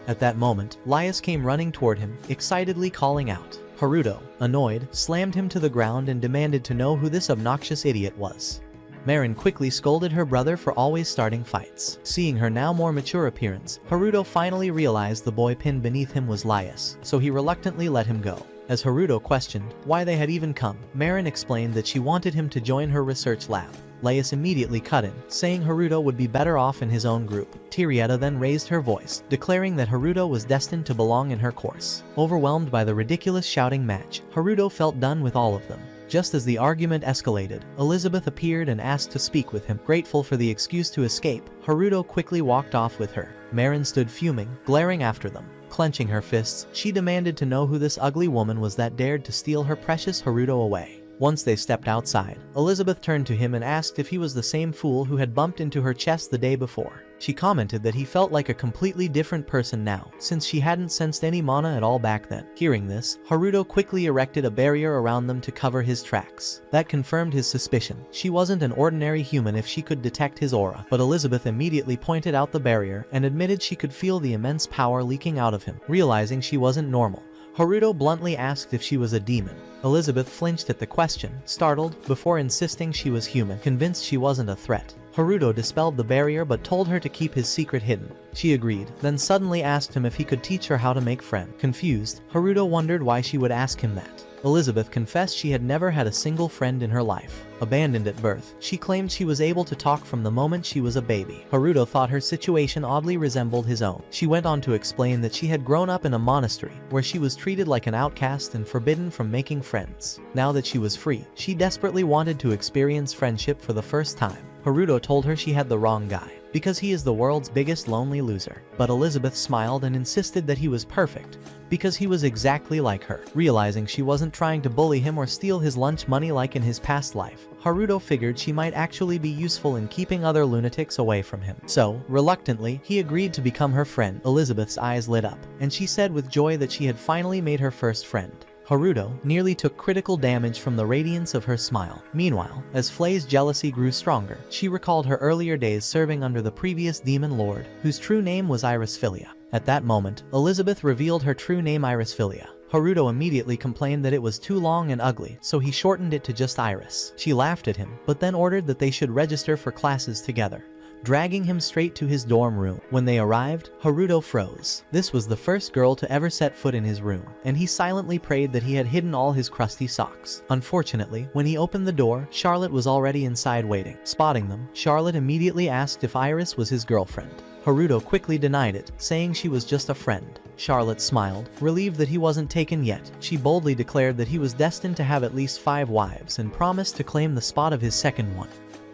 At that moment, Laius came running toward him, excitedly calling out. Haruto, annoyed, slammed him to the ground and demanded to know who this obnoxious idiot was. Marin quickly scolded her brother for always starting fights. Seeing her now more mature appearance, Haruto finally realized the boy pinned beneath him was Laius, so he reluctantly let him go. As Haruto questioned why they had even come, Marin explained that she wanted him to join her research lab. Laius immediately cut in, saying Haruto would be better off in his own group. Terrietta then raised her voice, declaring that Haruto was destined to belong in her course. Overwhelmed by the ridiculous shouting match, Haruto felt done with all of them. Just as the argument escalated, Elizabeth appeared and asked to speak with him. Grateful for the excuse to escape, Haruto quickly walked off with her. Marin stood fuming, glaring after them. Clenching her fists, she demanded to know who this ugly woman was that dared to steal her precious Haruto away. Once they stepped outside, Elizabeth turned to him and asked if he was the same fool who had bumped into her chest the day before. She commented that he felt like a completely different person now, since she hadn't sensed any mana at all back then. Hearing this, Haruto quickly erected a barrier around them to cover his tracks. That confirmed his suspicion. She wasn't an ordinary human if she could detect his aura, but Elizabeth immediately pointed out the barrier and admitted she could feel the immense power leaking out of him. Realizing she wasn't normal, Haruto bluntly asked if she was a demon. Elizabeth flinched at the question, startled, before insisting she was human, convinced she wasn't a threat. Haruto dispelled the barrier but told her to keep his secret hidden. She agreed, then suddenly asked him if he could teach her how to make friends. Confused, Haruto wondered why she would ask him that. Elizabeth confessed she had never had a single friend in her life. Abandoned at birth, she claimed she was able to talk from the moment she was a baby. Haruto thought her situation oddly resembled his own. She went on to explain that she had grown up in a monastery, where she was treated like an outcast and forbidden from making friends. Now that she was free, she desperately wanted to experience friendship for the first time. Haruto told her she had the wrong guy, because he is the world's biggest lonely loser. But Elizabeth smiled and insisted that he was perfect, because he was exactly like her. Realizing she wasn't trying to bully him or steal his lunch money like in his past life, Haruto figured she might actually be useful in keeping other lunatics away from him. So, reluctantly, he agreed to become her friend. Elizabeth's eyes lit up, and she said with joy that she had finally made her first friend. Haruto nearly took critical damage from the radiance of her smile. Meanwhile, as Flay's jealousy grew stronger, she recalled her earlier days serving under the previous demon lord, whose true name was Iris-Philia. At that moment, Elizabeth revealed her true name, Iris-Philia. Haruto immediately complained that it was too long and ugly, so he shortened it to just Iris. She laughed at him, but then ordered that they should register for classes together, dragging him straight to his dorm room. When they arrived, Haruto froze. This was the first girl to ever set foot in his room, and he silently prayed that he had hidden all his crusty socks. Unfortunately, when he opened the door, Charlotte was already inside waiting. Spotting them, Charlotte immediately asked if Iris was his girlfriend. Haruto quickly denied it, saying she was just a friend. Charlotte smiled, relieved that he wasn't taken yet. She boldly declared that he was destined to have at least 5 wives and promised to claim the spot of his second one.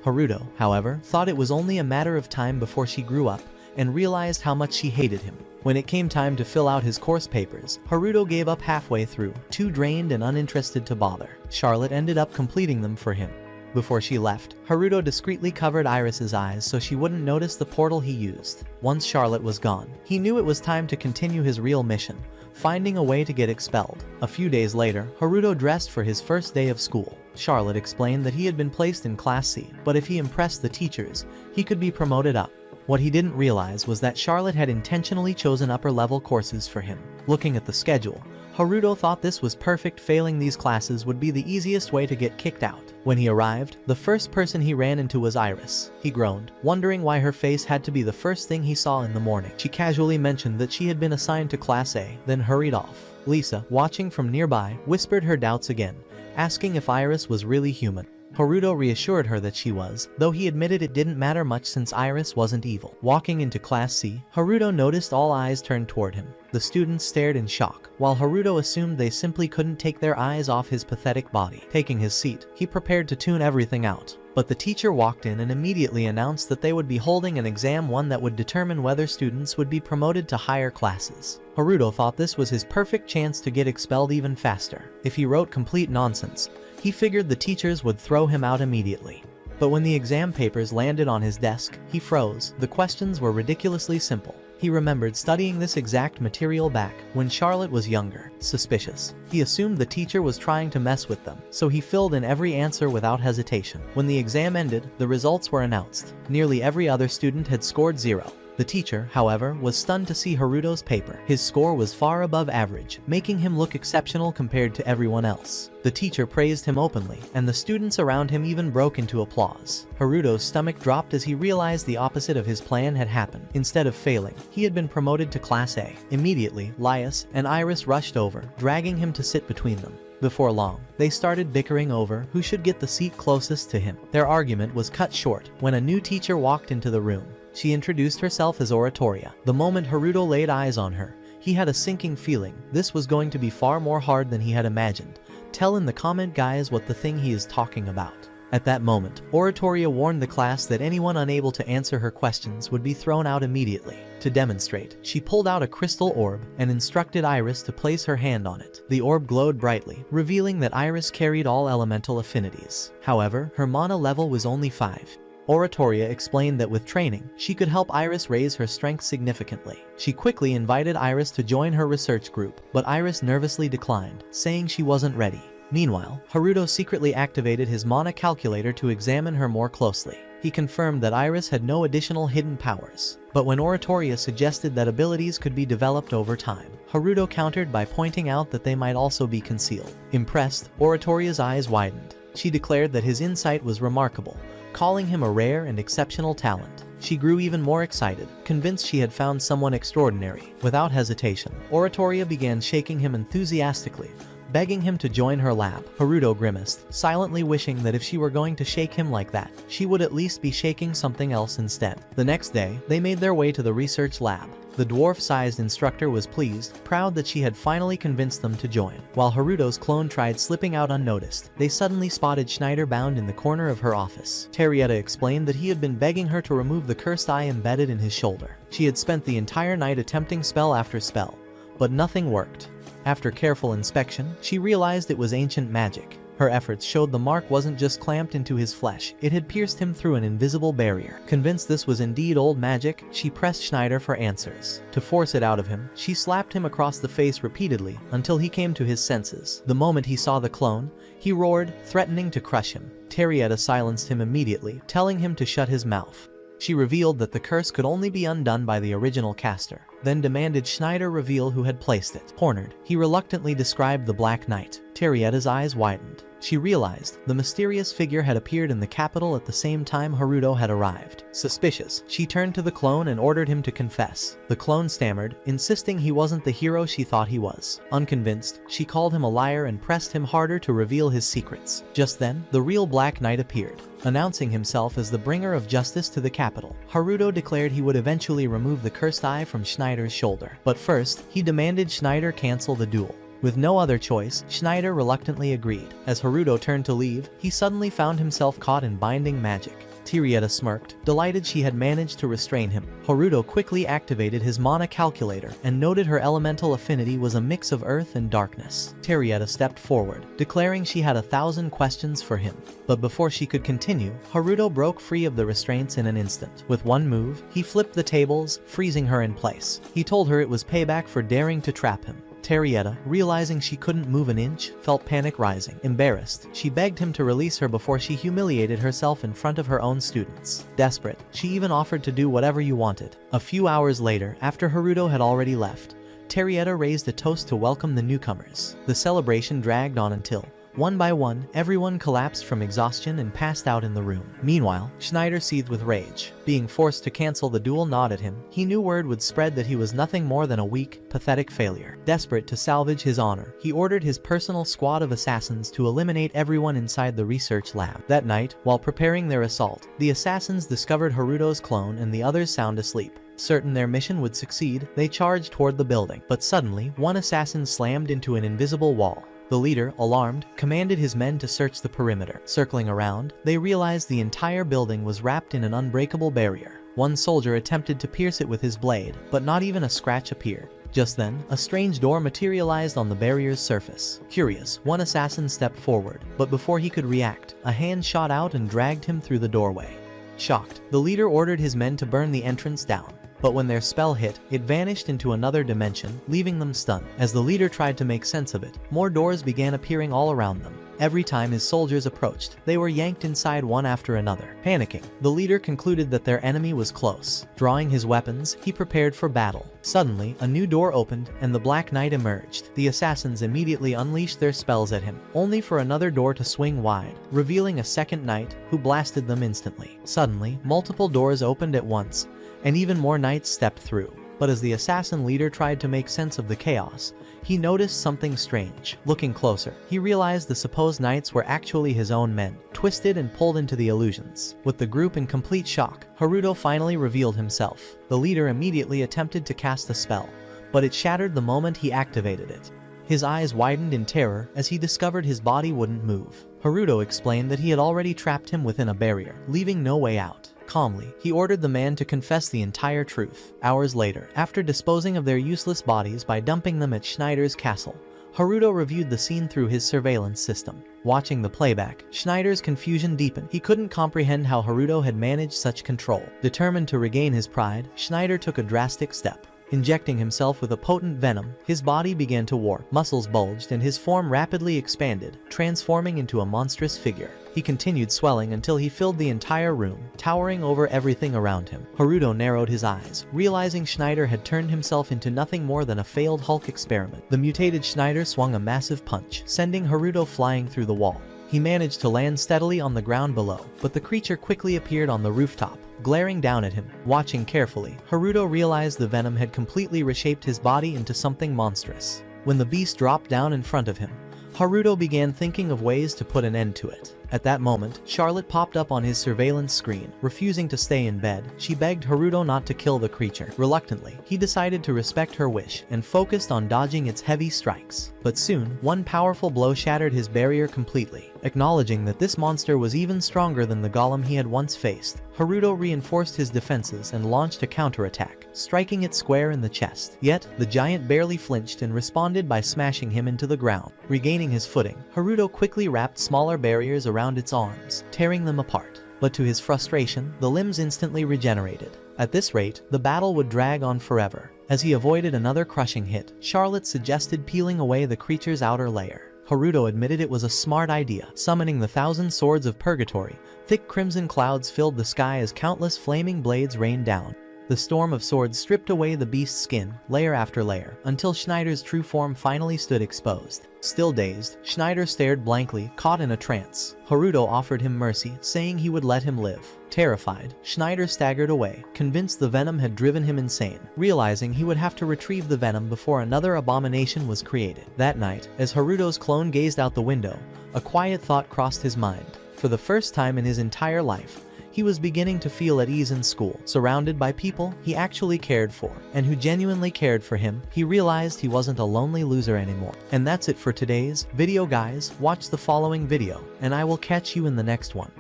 Haruto, however, thought it was only a matter of time before she grew up and realized how much she hated him. When it came time to fill out his course papers, Haruto gave up halfway through, too drained and uninterested to bother. Charlotte ended up completing them for him. Before she left, Haruto discreetly covered Iris's eyes so she wouldn't notice the portal he used. Once Charlotte was gone, he knew it was time to continue his real mission, finding a way to get expelled. A few days later, Haruto dressed for his first day of school. Charlotte explained that he had been placed in Class C, but if he impressed the teachers, he could be promoted up. What he didn't realize was that Charlotte had intentionally chosen upper-level courses for him. Looking at the schedule, Haruto thought this was perfect. Failing these classes would be the easiest way to get kicked out. When he arrived, the first person he ran into was Iris. He groaned, wondering why her face had to be the first thing he saw in the morning. She casually mentioned that she had been assigned to Class A, then hurried off. Lisa, watching from nearby, whispered her doubts again, asking if Iris was really human. Haruto reassured her that she was, though he admitted it didn't matter much since Iris wasn't evil. Walking into Class C, Haruto noticed all eyes turned toward him. The students stared in shock, while Haruto assumed they simply couldn't take their eyes off his pathetic body. Taking his seat, he prepared to tune everything out. But the teacher walked in and immediately announced that they would be holding an exam, one that would determine whether students would be promoted to higher classes. Haruto thought this was his perfect chance to get expelled even faster. If he wrote complete nonsense, he figured the teachers would throw him out immediately. But when the exam papers landed on his desk, he froze. The questions were ridiculously simple. He remembered studying this exact material back when Charlotte was younger. Suspicious. He assumed the teacher was trying to mess with them, so he filled in every answer without hesitation. When the exam ended, the results were announced. Nearly every other student had scored 0. The teacher, however, was stunned to see Haruto's paper. His score was far above average, making him look exceptional compared to everyone else. The teacher praised him openly, and the students around him even broke into applause. Haruto's stomach dropped as he realized the opposite of his plan had happened. Instead of failing, he had been promoted to Class A. Immediately, Laius and Iris rushed over, dragging him to sit between them. Before long, they started bickering over who should get the seat closest to him. Their argument was cut short when a new teacher walked into the room. She introduced herself as Oratoria. The moment Haruto laid eyes on her, he had a sinking feeling this was going to be far more hard than he had imagined. Tell in the comment guys what the thing he is talking about. At that moment, Oratoria warned the class that anyone unable to answer her questions would be thrown out immediately. To demonstrate, she pulled out a crystal orb and instructed Iris to place her hand on it. The orb glowed brightly, revealing that Iris carried all elemental affinities. However, her mana level was only 5. Oratoria explained that with training, she could help Iris raise her strength significantly. She quickly invited Iris to join her research group, but Iris nervously declined, saying she wasn't ready. Meanwhile, Haruto secretly activated his mana calculator to examine her more closely. He confirmed that Iris had no additional hidden powers. But when Oratoria suggested that abilities could be developed over time, Haruto countered by pointing out that they might also be concealed. Impressed, Oratoria's eyes widened. She declared that his insight was remarkable, calling him a rare and exceptional talent. She grew even more excited, convinced she had found someone extraordinary. Without hesitation, Oratoria began shaking him enthusiastically, begging him to join her lab. Haruto grimaced, silently wishing that if she were going to shake him like that, she would at least be shaking something else instead. The next day, they made their way to the research lab. The dwarf-sized instructor was pleased, proud that she had finally convinced them to join. While Haruto's clone tried slipping out unnoticed, they suddenly spotted Schneider bound in the corner of her office. Terrietta explained that he had been begging her to remove the cursed eye embedded in his shoulder. She had spent the entire night attempting spell after spell, but nothing worked. After careful inspection, she realized it was ancient magic. Her efforts showed the mark wasn't just clamped into his flesh, it had pierced him through an invisible barrier. Convinced this was indeed old magic, she pressed Schneider for answers. To force it out of him, she slapped him across the face repeatedly until he came to his senses. The moment he saw the clone, he roared, threatening to crush him. Terrietta silenced him immediately, telling him to shut his mouth. She revealed that the curse could only be undone by the original caster, then demanded Schneider reveal who had placed it. Cornered, he reluctantly described the Black Knight. Terrietta's eyes widened. She realized the mysterious figure had appeared in the capital at the same time Haruto had arrived. Suspicious, she turned to the clone and ordered him to confess. The clone stammered, insisting he wasn't the hero she thought he was. Unconvinced, she called him a liar and pressed him harder to reveal his secrets. Just then, the real Black Knight appeared. Announcing himself as the bringer of justice to the capital, Haruto declared he would eventually remove the cursed eye from Schneider's shoulder. But first, he demanded Schneider cancel the duel. With no other choice, Schneider reluctantly agreed. As Haruto turned to leave, he suddenly found himself caught in binding magic. Terrietta smirked, delighted she had managed to restrain him. Haruto quickly activated his mana calculator and noted her elemental affinity was a mix of earth and darkness. Terrietta stepped forward, declaring she had 1,000 questions for him. But before she could continue, Haruto broke free of the restraints in an instant. With one move, he flipped the tables, freezing her in place. He told her it was payback for daring to trap him. Terrietta, realizing she couldn't move an inch, felt panic rising. Embarrassed, she begged him to release her before she humiliated herself in front of her own students. Desperate, she even offered to do whatever you wanted. A few hours later, after Haruto had already left, Terrietta raised a toast to welcome the newcomers. The celebration dragged on until, one by one, everyone collapsed from exhaustion and passed out in the room. Meanwhile, Schneider seethed with rage. Being forced to cancel the duel gnawed at him. He knew word would spread that he was nothing more than a weak, pathetic failure. Desperate to salvage his honor, he ordered his personal squad of assassins to eliminate everyone inside the research lab. That night, while preparing their assault, the assassins discovered Haruto's clone and the others sound asleep. Certain their mission would succeed, they charged toward the building. But suddenly, one assassin slammed into an invisible wall. The leader, alarmed, commanded his men to search the perimeter. Circling around, they realized the entire building was wrapped in an unbreakable barrier. One soldier attempted to pierce it with his blade, but not even a scratch appeared. Just then, a strange door materialized on the barrier's surface. Curious, one assassin stepped forward, but before he could react, a hand shot out and dragged him through the doorway. Shocked, the leader ordered his men to burn the entrance down. But when their spell hit, it vanished into another dimension, leaving them stunned. As the leader tried to make sense of it, more doors began appearing all around them. Every time his soldiers approached, they were yanked inside one after another. Panicking, the leader concluded that their enemy was close. Drawing his weapons, he prepared for battle. Suddenly, a new door opened, and the Black Knight emerged. The assassins immediately unleashed their spells at him, only for another door to swing wide, revealing a second knight, who blasted them instantly. Suddenly, multiple doors opened at once, and even more knights stepped through. But as the assassin leader tried to make sense of the chaos, he noticed something strange. Looking closer, he realized the supposed knights were actually his own men, twisted and pulled into the illusions. With the group in complete shock, Haruto finally revealed himself. The leader immediately attempted to cast a spell, but it shattered the moment he activated it. His eyes widened in terror as he discovered his body wouldn't move. Haruto explained that he had already trapped him within a barrier, leaving no way out. Calmly, he ordered the man to confess the entire truth. Hours later, after disposing of their useless bodies by dumping them at Schneider's castle, Haruto reviewed the scene through his surveillance system. Watching the playback, Schneider's confusion deepened. He couldn't comprehend how Haruto had managed such control. Determined to regain his pride, Schneider took a drastic step. Injecting himself with a potent venom, his body began to warp, muscles bulged, and his form rapidly expanded, transforming into a monstrous figure. He continued swelling until he filled the entire room, towering over everything around him. Haruto narrowed his eyes, realizing Schneider had turned himself into nothing more than a failed Hulk experiment. The mutated Schneider swung a massive punch, sending Haruto flying through the wall. He managed to land steadily on the ground below, but the creature quickly appeared on the rooftop, glaring down at him. Watching carefully, Haruto realized the venom had completely reshaped his body into something monstrous. When the beast dropped down in front of him, Haruto began thinking of ways to put an end to it. At that moment, Charlotte popped up on his surveillance screen. Refusing to stay in bed, she begged Haruto not to kill the creature. Reluctantly, he decided to respect her wish and focused on dodging its heavy strikes. But soon, one powerful blow shattered his barrier completely. Acknowledging that this monster was even stronger than the golem he had once faced, Haruto reinforced his defenses and launched a counterattack, striking it square in the chest. Yet, the giant barely flinched and responded by smashing him into the ground. Regaining his footing, Haruto quickly wrapped smaller barriers around its arms, tearing them apart. But to his frustration, the limbs instantly regenerated. At this rate, the battle would drag on forever. As he avoided another crushing hit, Charlotte suggested peeling away the creature's outer layer. Haruto admitted it was a smart idea. Summoning the thousand swords of purgatory, thick crimson clouds filled the sky as countless flaming blades rained down. The storm of swords stripped away the beast's skin, layer after layer, until Schneider's true form finally stood exposed. Still dazed, Schneider stared blankly, caught in a trance. Haruto offered him mercy, saying he would let him live. Terrified, Schneider staggered away, convinced the venom had driven him insane, realizing he would have to retrieve the venom before another abomination was created. That night, as Haruto's clone gazed out the window, a quiet thought crossed his mind. For the first time in his entire life, he was beginning to feel at ease in school, surrounded by people he actually cared for, and who genuinely cared for him. He realized he wasn't a lonely loser anymore. And that's it for today's video, guys. Watch the following video, and I will catch you in the next one.